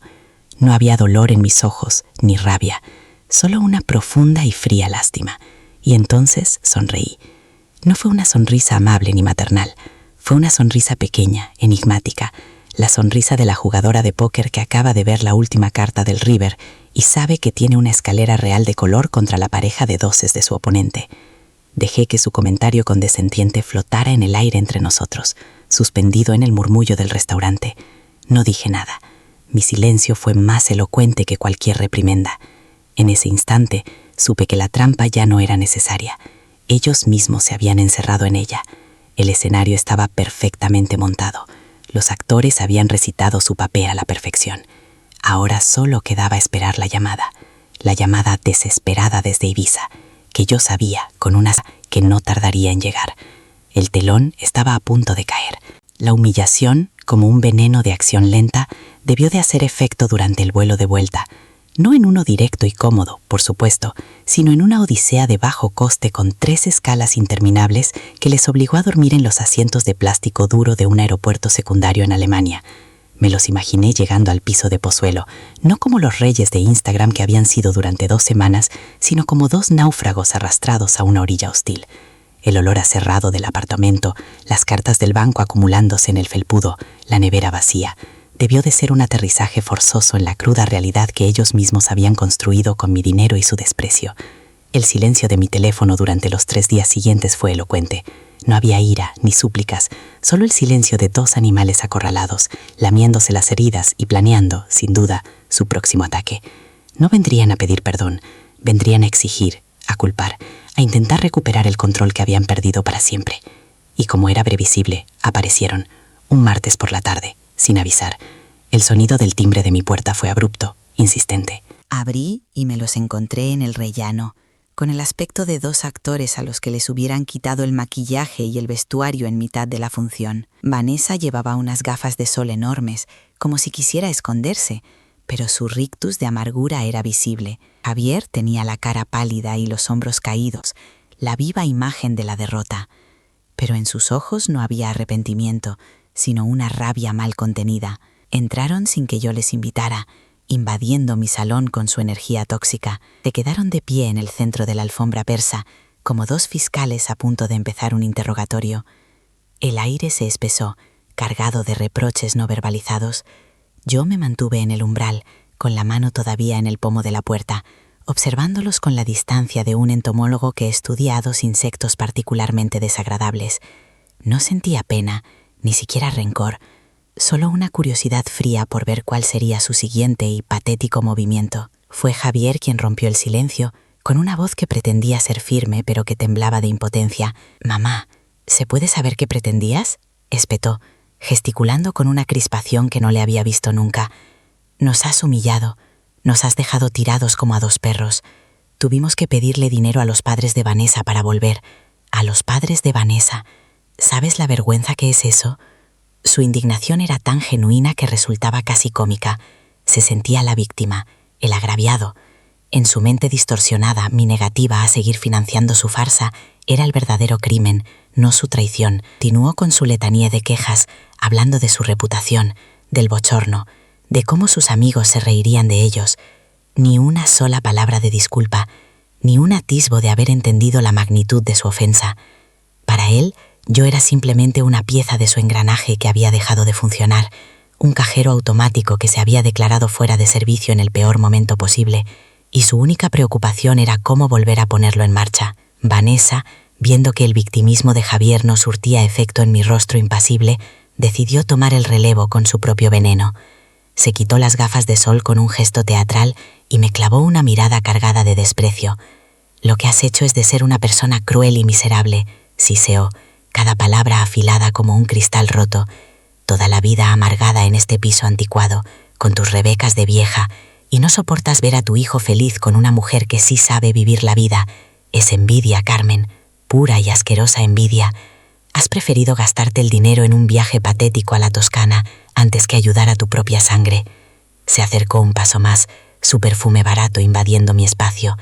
No había dolor en mis ojos, ni rabia, solo una profunda y fría lástima. Y entonces sonreí. No fue una sonrisa amable ni maternal, fue una sonrisa pequeña, enigmática, la sonrisa de la jugadora de póker que acaba de ver la última carta del River y sabe que tiene una escalera real de color contra la pareja de 12 de su oponente. Dejé que su comentario condescendiente flotara en el aire entre nosotros, suspendido en el murmullo del restaurante. No dije nada. Mi silencio fue más elocuente que cualquier reprimenda. En ese instante, supe que la trampa ya no era necesaria. Ellos mismos se habían encerrado en ella. El escenario estaba perfectamente montado. Los actores habían recitado su papel a la perfección. Ahora solo quedaba esperar la llamada desesperada desde Ibiza, que yo sabía, con una que no tardaría en llegar. El telón estaba a punto de caer. La humillación, como un veneno de acción lenta, debió de hacer efecto durante el vuelo de vuelta, no en uno directo y cómodo, por supuesto, sino en una odisea de bajo coste con 3 escalas interminables que les obligó a dormir en los asientos de plástico duro de un aeropuerto secundario en Alemania. Me los imaginé llegando al piso de Pozuelo, no como los reyes de Instagram que habían sido durante 2 semanas, sino como 2 náufragos arrastrados a una orilla hostil. El olor aserrado del apartamento, las cartas del banco acumulándose en el felpudo, la nevera vacía. Debió de ser un aterrizaje forzoso en la cruda realidad que ellos mismos habían construido con mi dinero y su desprecio. El silencio de mi teléfono durante los 3 días siguientes fue elocuente. No había ira ni súplicas, solo el silencio de 2 animales acorralados, lamiéndose las heridas y planeando, sin duda, su próximo ataque. No vendrían a pedir perdón, vendrían a exigir, a culpar, a intentar recuperar el control que habían perdido para siempre. Y como era previsible, aparecieron, un martes por la tarde, sin avisar. El sonido del timbre de mi puerta fue abrupto, insistente. Abrí y me los encontré en el rellano, con el aspecto de dos actores a los que les hubieran quitado el maquillaje y el vestuario en mitad de la función. Vanessa llevaba unas gafas de sol enormes, como si quisiera esconderse, pero su rictus de amargura era visible. Javier tenía la cara pálida y los hombros caídos, la viva imagen de la derrota. Pero en sus ojos no había arrepentimiento, sino una rabia mal contenida. Entraron sin que yo les invitara, invadiendo mi salón con su energía tóxica. Se quedaron de pie en el centro de la alfombra persa, como dos fiscales a punto de empezar un interrogatorio. El aire se espesó, cargado de reproches no verbalizados. Yo me mantuve en el umbral, con la mano todavía en el pomo de la puerta, observándolos con la distancia de un entomólogo que estudia a dos insectos particularmente desagradables. No sentía pena, ni siquiera rencor, solo una curiosidad fría por ver cuál sería su siguiente y patético movimiento. Fue Javier quien rompió el silencio, con una voz que pretendía ser firme pero que temblaba de impotencia. «Mamá, ¿se puede saber qué pretendías?», espetó, gesticulando con una crispación que no le había visto nunca. «Nos has humillado, nos has dejado tirados como a dos perros. Tuvimos que pedirle dinero a los padres de Vanessa para volver. A los padres de Vanessa. ¿Sabes la vergüenza que es eso?». Su indignación era tan genuina que resultaba casi cómica. Se sentía la víctima, el agraviado. En su mente distorsionada, mi negativa a seguir financiando su farsa era el verdadero crimen, no su traición. Continuó con su letanía de quejas, hablando de su reputación, del bochorno, de cómo sus amigos se reirían de ellos. Ni una sola palabra de disculpa, ni un atisbo de haber entendido la magnitud de su ofensa. Para él, yo era simplemente una pieza de su engranaje que había dejado de funcionar, un cajero automático que se había declarado fuera de servicio en el peor momento posible, y su única preocupación era cómo volver a ponerlo en marcha. Vanessa, viendo que el victimismo de Javier no surtía efecto en mi rostro impasible, decidió tomar el relevo con su propio veneno. Se quitó las gafas de sol con un gesto teatral y me clavó una mirada cargada de desprecio. «Lo que has hecho es de ser una persona cruel y miserable», siseó, cada palabra afilada como un cristal roto. «Toda la vida amargada en este piso anticuado, con tus Rebecas de vieja, y no soportas ver a tu hijo feliz con una mujer que sí sabe vivir la vida. Es envidia, Carmen, pura y asquerosa envidia. Has preferido gastarte el dinero en un viaje patético a la Toscana antes que ayudar a tu propia sangre». Se acercó un paso más, su perfume barato invadiendo mi espacio.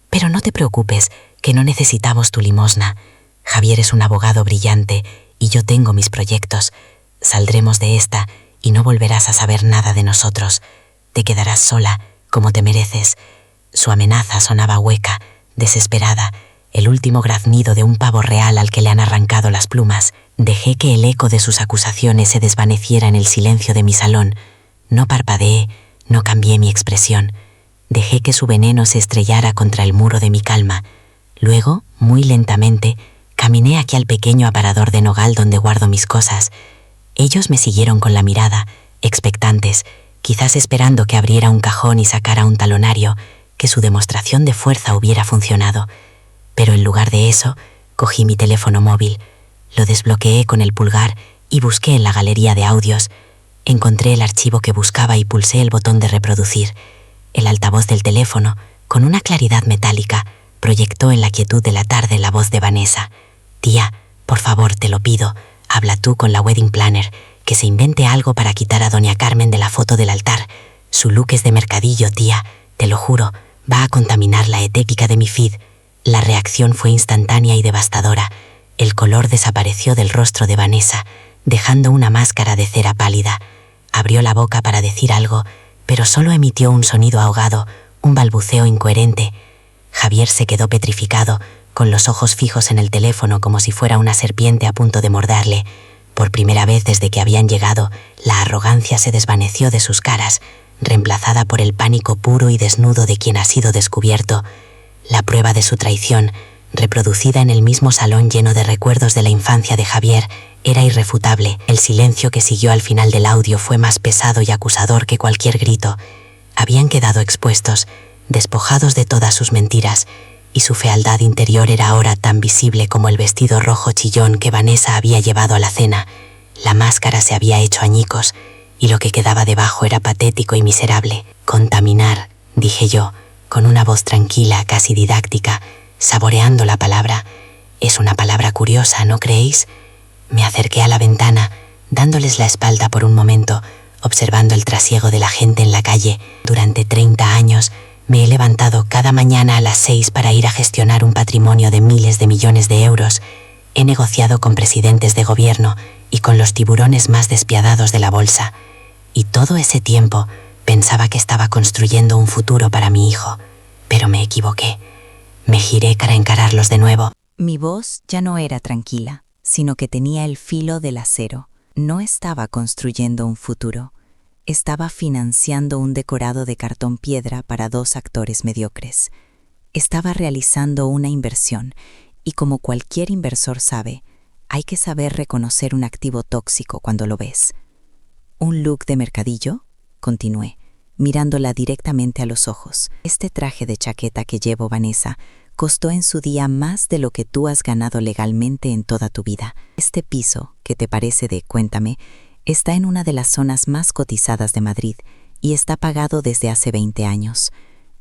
«Pero no te preocupes, que no necesitamos tu limosna. Javier es un abogado brillante y yo tengo mis proyectos. Saldremos de esta y no volverás a saber nada de nosotros. Te quedarás sola, como te mereces». Su amenaza sonaba hueca, desesperada, el último graznido de un pavo real al que le han arrancado las plumas. Dejé que el eco de sus acusaciones se desvaneciera en el silencio de mi salón. No parpadeé, no cambié mi expresión. Dejé que su veneno se estrellara contra el muro de mi calma. Luego, muy lentamente, caminé aquí al pequeño aparador de nogal donde guardo mis cosas. Ellos me siguieron con la mirada, expectantes, quizás esperando que abriera un cajón y sacara un talonario, que su demostración de fuerza hubiera funcionado. Pero en lugar de eso, cogí mi teléfono móvil, lo desbloqueé con el pulgar y busqué en la galería de audios. Encontré el archivo que buscaba y pulsé el botón de reproducir. El altavoz del teléfono, con una claridad metálica, proyectó en la quietud de la tarde la voz de Vanessa. «Tía, por favor, te lo pido, habla tú con la wedding planner, que se invente algo para quitar a doña Carmen de la foto del altar. Su look es de mercadillo, tía, te lo juro, va a contaminar la etépica de mi feed». La reacción fue instantánea y devastadora. El color desapareció del rostro de Vanessa, dejando una máscara de cera pálida. Abrió la boca para decir algo, pero solo emitió un sonido ahogado, un balbuceo incoherente. Javier se quedó petrificado, con los ojos fijos en el teléfono como si fuera una serpiente a punto de morderle. Por primera vez desde que habían llegado, la arrogancia se desvaneció de sus caras, reemplazada por el pánico puro y desnudo de quien ha sido descubierto. La prueba de su traición, reproducida en el mismo salón lleno de recuerdos de la infancia de Javier, era irrefutable. El silencio que siguió al final del audio fue más pesado y acusador que cualquier grito. Habían quedado expuestos, despojados de todas sus mentiras, y su fealdad interior era ahora tan visible como el vestido rojo chillón que Vanessa había llevado a la cena. La máscara se había hecho añicos, y lo que quedaba debajo era patético y miserable. «Contaminar», dije yo, con una voz tranquila, casi didáctica, saboreando la palabra. Es una palabra curiosa, ¿no creéis? Me acerqué a la ventana, dándoles la espalda por un momento, observando el trasiego de la gente en la calle. Durante 30 años me he levantado cada mañana a las 6 para ir a gestionar un patrimonio de miles de millones de euros. He negociado con presidentes de gobierno y con los tiburones más despiadados de la bolsa. Y todo ese tiempo pensaba que estaba construyendo un futuro para mi hijo, pero me equivoqué. Me giré para encararlos de nuevo. Mi voz ya no era tranquila, sino que tenía el filo del acero. No estaba construyendo un futuro. Estaba financiando un decorado de cartón piedra para 2 actores mediocres. Estaba realizando una inversión, y como cualquier inversor sabe, hay que saber reconocer un activo tóxico cuando lo ves. ¿Un look de mercadillo? Continué, mirándola directamente a los ojos. Este traje de chaqueta que llevo, Vanessa, costó en su día más de lo que tú has ganado legalmente en toda tu vida. Este piso, que te parece de Cuéntame, está en una de las zonas más cotizadas de Madrid y está pagado desde hace 20 años.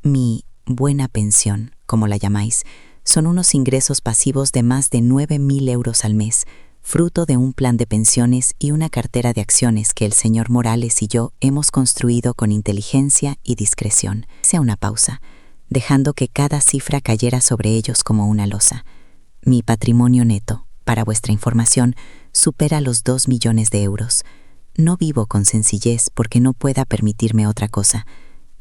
Mi buena pensión, como la llamáis, son unos ingresos pasivos de más de 9.000 euros al mes, fruto de un plan de pensiones y una cartera de acciones que el señor Morales y yo hemos construido con inteligencia y discreción. Hice una pausa, dejando que cada cifra cayera sobre ellos como una losa. Mi patrimonio neto, para vuestra información, supera los 2 millones de euros. No vivo con sencillez porque no pueda permitirme otra cosa.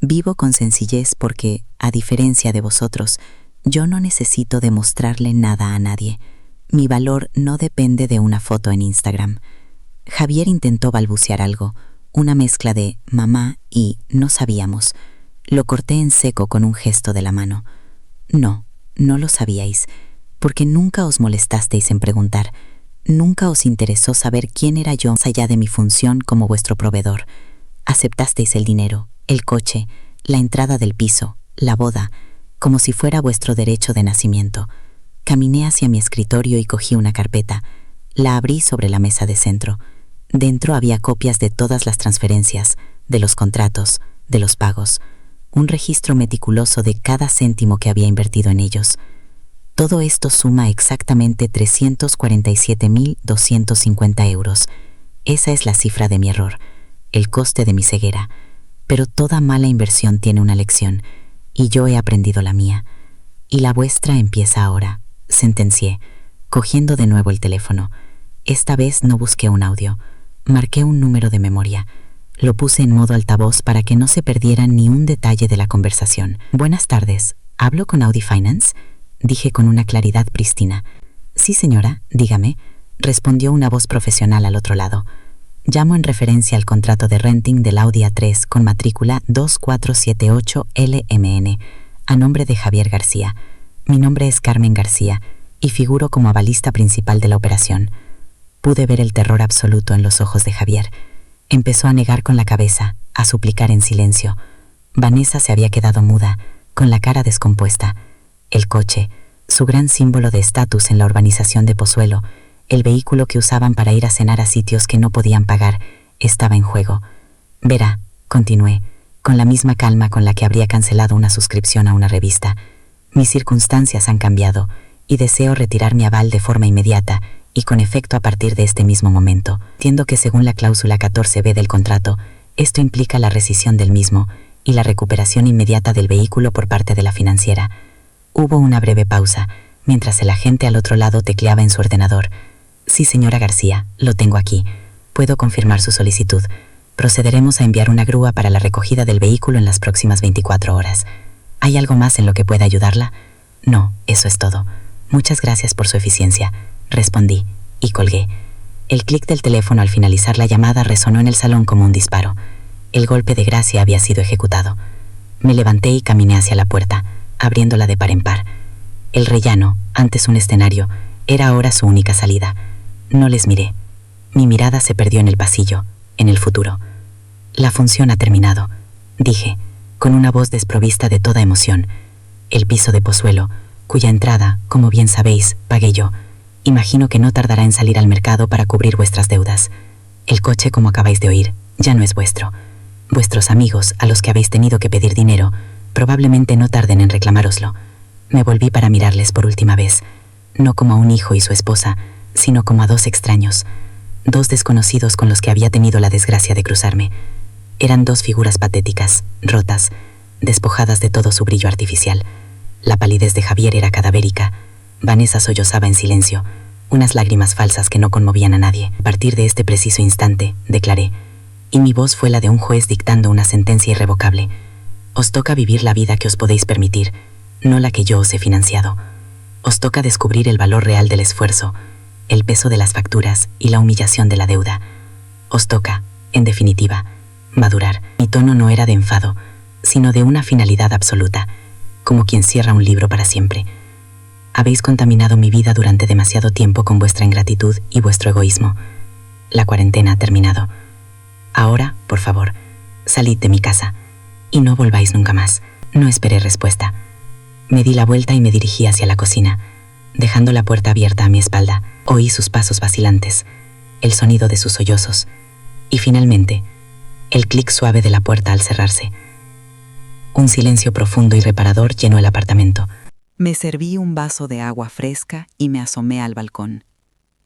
Vivo con sencillez porque, a diferencia de vosotros, yo no necesito demostrarle nada a nadie. Mi valor no depende de una foto en Instagram. Javier intentó balbucear algo, una mezcla de mamá y no sabíamos. Lo corté en seco con un gesto de la mano. No, no lo sabíais, porque nunca os molestasteis en preguntar. Nunca os interesó saber quién era yo más allá de mi función como vuestro proveedor. Aceptasteis el dinero, el coche, la entrada del piso, la boda, como si fuera vuestro derecho de nacimiento. Caminé hacia mi escritorio y cogí una carpeta. La abrí sobre la mesa de centro. Dentro había copias de todas las transferencias, de los contratos, de los pagos, un registro meticuloso de cada céntimo que había invertido en ellos. Todo esto suma exactamente 347.250 euros. Esa es la cifra de mi error, el coste de mi ceguera. Pero toda mala inversión tiene una lección, y yo he aprendido la mía. Y la vuestra empieza ahora, sentencié, cogiendo de nuevo el teléfono. Esta vez no busqué un audio. Marqué un número de memoria. Lo puse en modo altavoz para que no se perdiera ni un detalle de la conversación. Buenas tardes, ¿hablo con Audi Finance? Dije con una claridad prístina. Sí, señora, dígame, respondió una voz profesional al otro lado. Llamo en referencia al contrato de renting del Audi A3 con matrícula 2478LMN, a nombre de Javier García. Mi nombre es Carmen García y figuro como avalista principal de la operación. Pude ver el terror absoluto en los ojos de Javier. Empezó a negar con la cabeza, a suplicar en silencio. Vanessa se había quedado muda, con la cara descompuesta. El coche, su gran símbolo de estatus en la urbanización de Pozuelo, el vehículo que usaban para ir a cenar a sitios que no podían pagar, estaba en juego. Verá, continué, con la misma calma con la que habría cancelado una suscripción a una revista. Mis circunstancias han cambiado y deseo retirar mi aval de forma inmediata y con efecto a partir de este mismo momento. Entiendo que según la cláusula 14b del contrato, esto implica la rescisión del mismo y la recuperación inmediata del vehículo por parte de la financiera. Hubo una breve pausa, mientras el agente al otro lado tecleaba en su ordenador. Sí, señora García, lo tengo aquí. Puedo confirmar su solicitud. Procederemos a enviar una grúa para la recogida del vehículo en las próximas 24 horas. ¿Hay algo más en lo que pueda ayudarla? No, eso es todo. Muchas gracias por su eficiencia, respondí, y colgué. El clic del teléfono al finalizar la llamada resonó en el salón como un disparo. El golpe de gracia había sido ejecutado. Me levanté y caminé hacia la puerta, abriéndola de par en par. El rellano, antes un escenario, era ahora su única salida. No les miré. Mi mirada se perdió en el pasillo, en el futuro. La función ha terminado, dije, con una voz desprovista de toda emoción. El piso de Pozuelo, cuya entrada, como bien sabéis, pagué yo. Imagino que no tardará en salir al mercado para cubrir vuestras deudas. El coche, como acabáis de oír, ya no es vuestro. Vuestros amigos, a los que habéis tenido que pedir dinero, probablemente no tarden en reclamároslo. Me volví para mirarles por última vez, no como a un hijo y su esposa, sino como a dos extraños, dos desconocidos con los que había tenido la desgracia de cruzarme. Eran dos figuras patéticas, rotas, despojadas de todo su brillo artificial. La palidez de Javier era cadavérica. Vanessa sollozaba en silencio, unas lágrimas falsas que no conmovían a nadie. A partir de este preciso instante, declaré, y mi voz fue la de un juez dictando una sentencia irrevocable. Os toca vivir la vida que os podéis permitir, no la que yo os he financiado. Os toca descubrir el valor real del esfuerzo, el peso de las facturas y la humillación de la deuda. Os toca, en definitiva, madurar. Mi tono no era de enfado, sino de una finalidad absoluta, como quien cierra un libro para siempre. Habéis contaminado mi vida durante demasiado tiempo con vuestra ingratitud y vuestro egoísmo. La cuarentena ha terminado. Ahora, por favor, salid de mi casa y no volváis nunca más. No esperé respuesta. Me di la vuelta y me dirigí hacia la cocina, dejando la puerta abierta a mi espalda. Oí sus pasos vacilantes, el sonido de sus sollozos y finalmente, el clic suave de la puerta al cerrarse. Un silencio profundo y reparador llenó el apartamento. Me serví un vaso de agua fresca y me asomé al balcón.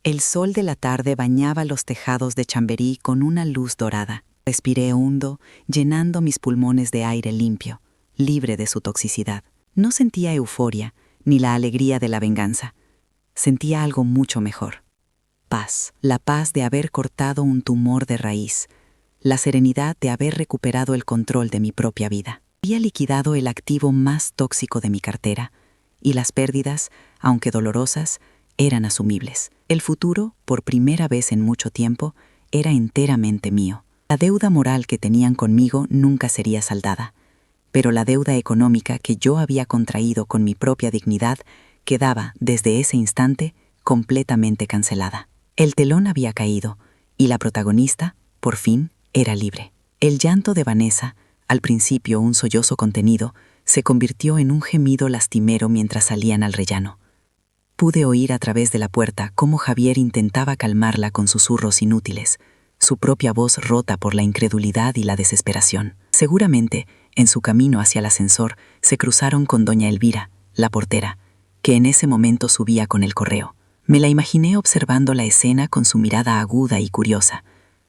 El sol de la tarde bañaba los tejados de Chamberí con una luz dorada. Respiré hondo, llenando mis pulmones de aire limpio, libre de su toxicidad. No sentía euforia ni la alegría de la venganza. Sentía algo mucho mejor. Paz, la paz de haber cortado un tumor de raíz, la serenidad de haber recuperado el control de mi propia vida. Había liquidado el activo más tóxico de mi cartera, y las pérdidas, aunque dolorosas, eran asumibles. El futuro, por primera vez en mucho tiempo, era enteramente mío. La deuda moral que tenían conmigo nunca sería saldada, pero la deuda económica que yo había contraído con mi propia dignidad quedaba, desde ese instante, completamente cancelada. El telón había caído, y la protagonista, por fin, era libre. El llanto de Vanessa, al principio un sollozo contenido, se convirtió en un gemido lastimero mientras salían al rellano. Pude oír a través de la puerta cómo Javier intentaba calmarla con susurros inútiles, su propia voz rota por la incredulidad y la desesperación. Seguramente, en su camino hacia el ascensor, se cruzaron con doña Elvira, la portera, que en ese momento subía con el correo. Me la imaginé observando la escena con su mirada aguda y curiosa,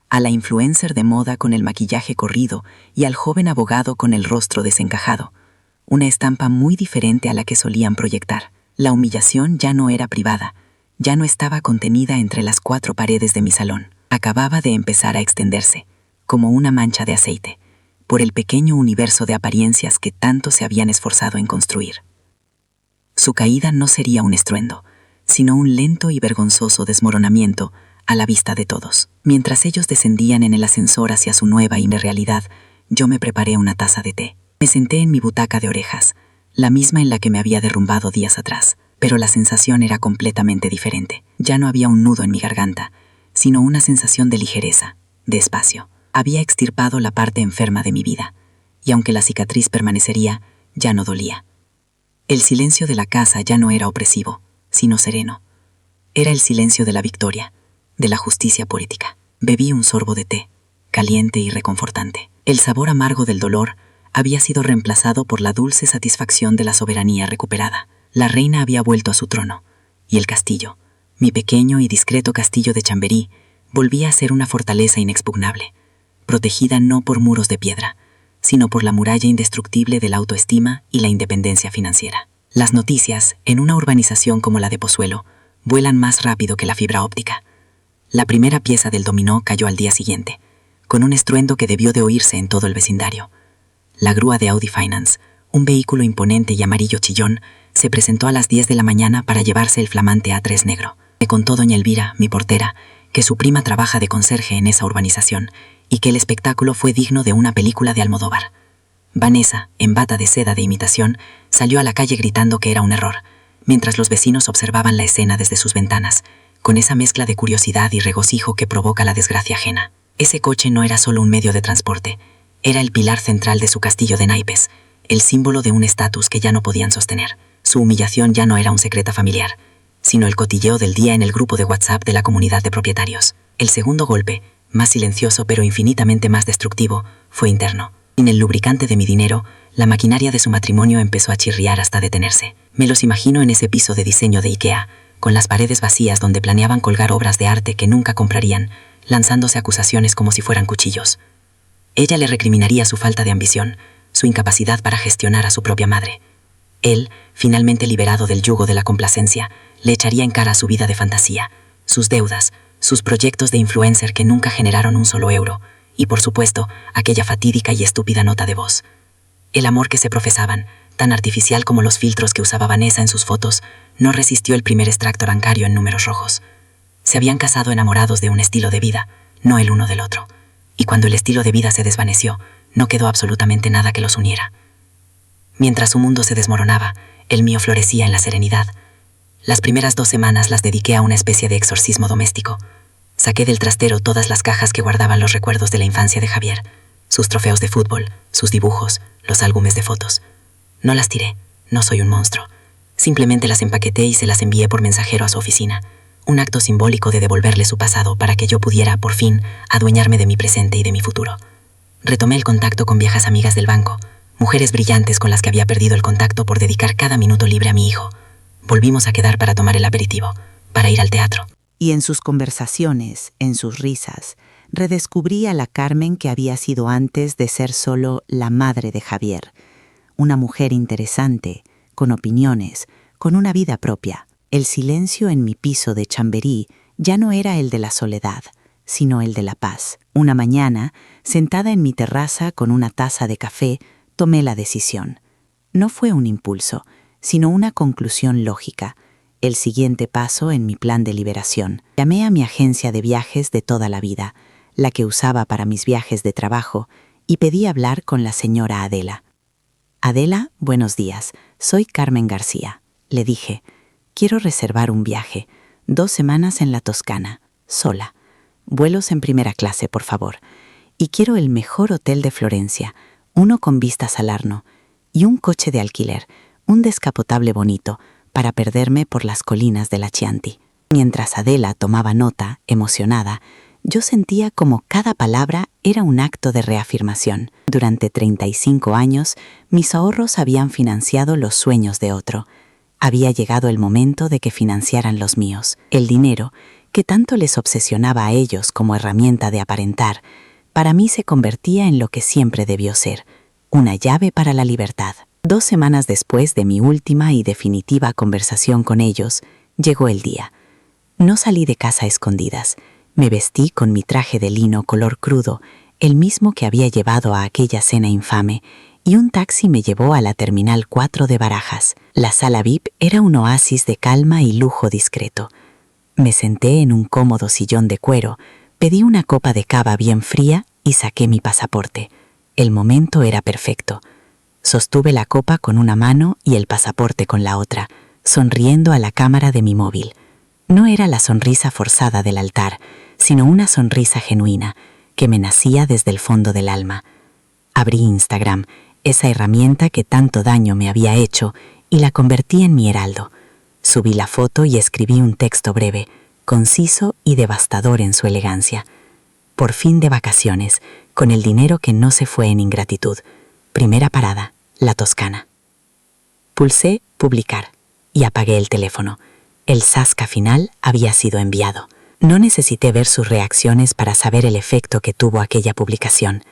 a la influencer de moda con el maquillaje corrido y al joven abogado con el rostro desencajado, una estampa muy diferente a la que solían proyectar. La humillación ya no era privada, ya no estaba contenida entre las cuatro paredes de mi salón. Acababa de empezar a extenderse, como una mancha de aceite, por el pequeño universo de apariencias que tanto se habían esforzado en construir. Su caída no sería un estruendo, sino un lento y vergonzoso desmoronamiento a la vista de todos. Mientras ellos descendían en el ascensor hacia su nueva irrealidad, yo me preparé una taza de té. Me senté en mi butaca de orejas, la misma en la que me había derrumbado días atrás, pero la sensación era completamente diferente. Ya no había un nudo en mi garganta, sino una sensación de ligereza, de espacio. Había extirpado la parte enferma de mi vida, y aunque la cicatriz permanecería, ya no dolía. El silencio de la casa ya no era opresivo, sino sereno. Era el silencio de la victoria, de la justicia política. Bebí un sorbo de té, caliente y reconfortante. El sabor amargo del dolor había sido reemplazado por la dulce satisfacción de la soberanía recuperada. La reina había vuelto a su trono, y el castillo, mi pequeño y discreto castillo de Chamberí, volvía a ser una fortaleza inexpugnable, protegida no por muros de piedra, sino por la muralla indestructible de la autoestima y la independencia financiera. Las noticias, en una urbanización como la de Pozuelo, vuelan más rápido que la fibra óptica. La primera pieza del dominó cayó al día siguiente, con un estruendo que debió de oírse en todo el vecindario. La grúa de Audi Finance, un vehículo imponente y amarillo chillón, se presentó a las 10 de la mañana para llevarse el flamante A3 negro. Me contó doña Elvira, mi portera, que su prima trabaja de conserje en esa urbanización y que el espectáculo fue digno de una película de Almodóvar. Vanessa, en bata de seda de imitación, salió a la calle gritando que era un error, mientras los vecinos observaban la escena desde sus ventanas, con esa mezcla de curiosidad y regocijo que provoca la desgracia ajena. Ese coche no era solo un medio de transporte, era el pilar central de su castillo de naipes, el símbolo de un estatus que ya no podían sostener. Su humillación ya no era un secreto familiar, sino el cotilleo del día en el grupo de WhatsApp de la comunidad de propietarios. El segundo golpe, más silencioso pero infinitamente más destructivo, fue interno. Sin el lubricante de mi dinero, La maquinaria de su matrimonio empezó a chirriar hasta detenerse. Me los imagino en ese piso de diseño de IKEA, con las paredes vacías donde planeaban colgar obras de arte que nunca comprarían, lanzándose acusaciones como si fueran cuchillos. Ella le recriminaría su falta de ambición, su incapacidad para gestionar a su propia madre. Él, finalmente liberado del yugo de la complacencia, le echaría en cara su vida de fantasía, sus deudas, sus proyectos de influencer que nunca generaron un solo euro, y por supuesto, aquella fatídica y estúpida nota de voz. El amor que se profesaban, tan artificial como los filtros que usaba Vanessa en sus fotos, no resistió el primer extracto bancario en números rojos. Se habían casado enamorados de un estilo de vida, no el uno del otro. Y cuando el estilo de vida se desvaneció, no quedó absolutamente nada que los uniera. Mientras su mundo se desmoronaba, el mío florecía en la serenidad. Las primeras 2 semanas las dediqué a una especie de exorcismo doméstico. Saqué del trastero todas las cajas que guardaban los recuerdos de la infancia de Javier, sus trofeos de fútbol, sus dibujos, los álbumes de fotos. No las tiré, no soy un monstruo. Simplemente las empaqueté y se las envié por mensajero a su oficina. Un acto simbólico de devolverle su pasado para que yo pudiera, por fin, adueñarme de mi presente y de mi futuro. Retomé el contacto con viejas amigas del banco, mujeres brillantes con las que había perdido el contacto por dedicar cada minuto libre a mi hijo. Volvimos a quedar para tomar el aperitivo, para ir al teatro. Y en sus conversaciones, en sus risas, redescubrí a la Carmen que había sido antes de ser solo la madre de Javier. Una mujer interesante, con opiniones, con una vida propia. El silencio en mi piso de Chamberí ya no era el de la soledad, sino el de la paz. Una mañana, sentada en mi terraza con una taza de café, tomé la decisión. No fue un impulso, sino una conclusión lógica, el siguiente paso en mi plan de liberación. Llamé a mi agencia de viajes de toda la vida, la que usaba para mis viajes de trabajo, y pedí hablar con la señora Adela. Adela, buenos días, soy Carmen García. Le dije, quiero reservar un viaje, 2 semanas en la Toscana, sola. Vuelos en primera clase, por favor. Y quiero el mejor hotel de Florencia, uno con vistas al Arno, y un coche de alquiler, un descapotable bonito, para perderme por las colinas de la Chianti. Mientras Adela tomaba nota, emocionada, yo sentía como cada palabra era un acto de reafirmación. Durante 35 años, mis ahorros habían financiado los sueños de otro. Había llegado el momento de que financiaran los míos. El dinero, que tanto les obsesionaba a ellos como herramienta de aparentar, para mí se convertía en lo que siempre debió ser, una llave para la libertad. 2 semanas después de mi última y definitiva conversación con ellos, llegó el día. No salí de casa a escondidas. Me vestí con mi traje de lino color crudo, el mismo que había llevado a aquella cena infame, y un taxi me llevó a la Terminal 4 de Barajas. La sala VIP era un oasis de calma y lujo discreto. Me senté en un cómodo sillón de cuero, pedí una copa de cava bien fría y saqué mi pasaporte. El momento era perfecto. Sostuve la copa con una mano y el pasaporte con la otra, sonriendo a la cámara de mi móvil. No era la sonrisa forzada del altar, sino una sonrisa genuina, que me nacía desde el fondo del alma. Abrí Instagram, esa herramienta que tanto daño me había hecho, y la convertí en mi heraldo. Subí la foto y escribí un texto breve, conciso y devastador en su elegancia. Por fin de vacaciones, con el dinero que no se fue en ingratitud. Primera parada, la Toscana. Pulsé publicar y apagué el teléfono. El zasca final había sido enviado. No necesité ver sus reacciones para saber el efecto que tuvo aquella publicación.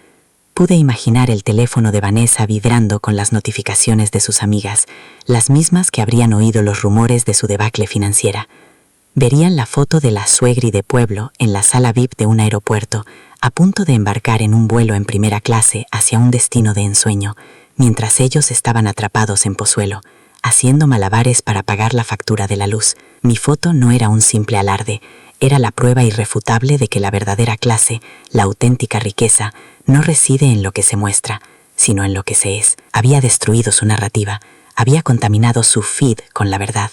Pude imaginar el teléfono de Vanessa vibrando con las notificaciones de sus amigas, las mismas que habrían oído los rumores de su debacle financiera. Verían la foto de la suegri de pueblo en la sala VIP de un aeropuerto, a punto de embarcar en un vuelo en primera clase hacia un destino de ensueño, mientras ellos estaban atrapados en Pozuelo, haciendo malabares para pagar la factura de la luz. Mi foto no era un simple alarde, era la prueba irrefutable de que la verdadera clase, la auténtica riqueza, no reside en lo que se muestra, sino en lo que se es. Había destruido su narrativa, había contaminado su feed con la verdad.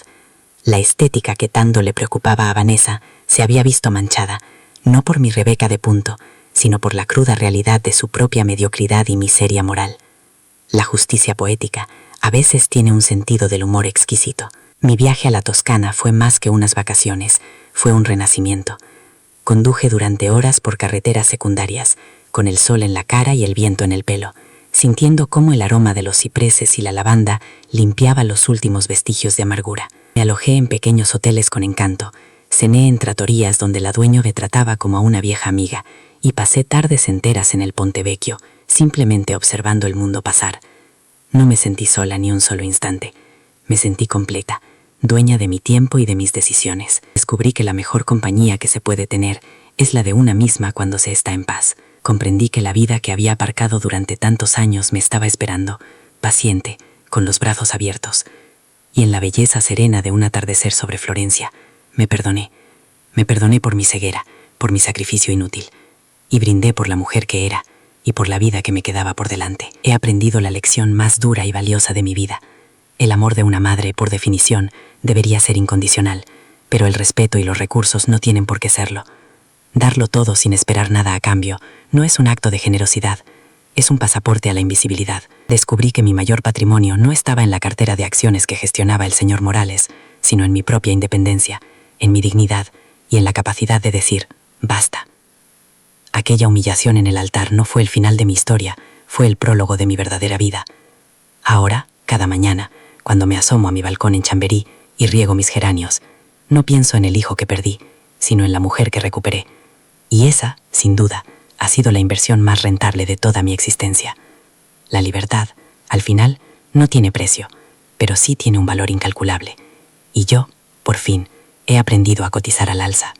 La estética que tanto le preocupaba a Vanessa se había visto manchada, no por mi Rebeca de punto, sino por la cruda realidad de su propia mediocridad y miseria moral. La justicia poética a veces tiene un sentido del humor exquisito. Mi viaje a la Toscana fue más que unas vacaciones, fue un renacimiento. Conduje durante horas por carreteras secundarias, con el sol en la cara y el viento en el pelo. sintiendo cómo el aroma de los cipreses y la lavanda limpiaba los últimos vestigios de amargura. Me alojé en pequeños hoteles con encanto, cené en trattorías donde la dueña me trataba como a una vieja amiga y pasé tardes enteras en el Ponte Vecchio, simplemente observando el mundo pasar. No me sentí sola ni un solo instante. Me sentí completa, dueña de mi tiempo y de mis decisiones. Descubrí que la mejor compañía que se puede tener es la de una misma cuando se está en paz. Comprendí que la vida que había aparcado durante tantos años me estaba esperando, paciente, con los brazos abiertos. Y en la belleza serena de un atardecer sobre Florencia, me perdoné. Me perdoné por mi ceguera, por mi sacrificio inútil. Y brindé por la mujer que era y por la vida que me quedaba por delante. He aprendido la lección más dura y valiosa de mi vida. El amor de una madre, por definición, debería ser incondicional, pero el respeto y los recursos no tienen por qué serlo. Darlo todo sin esperar nada a cambio no es un acto de generosidad, es un pasaporte a la invisibilidad. Descubrí que mi mayor patrimonio no estaba en la cartera de acciones que gestionaba el señor Morales, sino en mi propia independencia, en mi dignidad y en la capacidad de decir, basta. Aquella humillación en el altar no fue el final de mi historia, fue el prólogo de mi verdadera vida. Ahora, cada mañana, cuando me asomo a mi balcón en Chamberí y riego mis geranios, no pienso en el hijo que perdí, sino en la mujer que recuperé. Y esa, sin duda, ha sido la inversión más rentable de toda mi existencia. La libertad, al final, no tiene precio, pero sí tiene un valor incalculable. Y yo, por fin, he aprendido a cotizar al alza.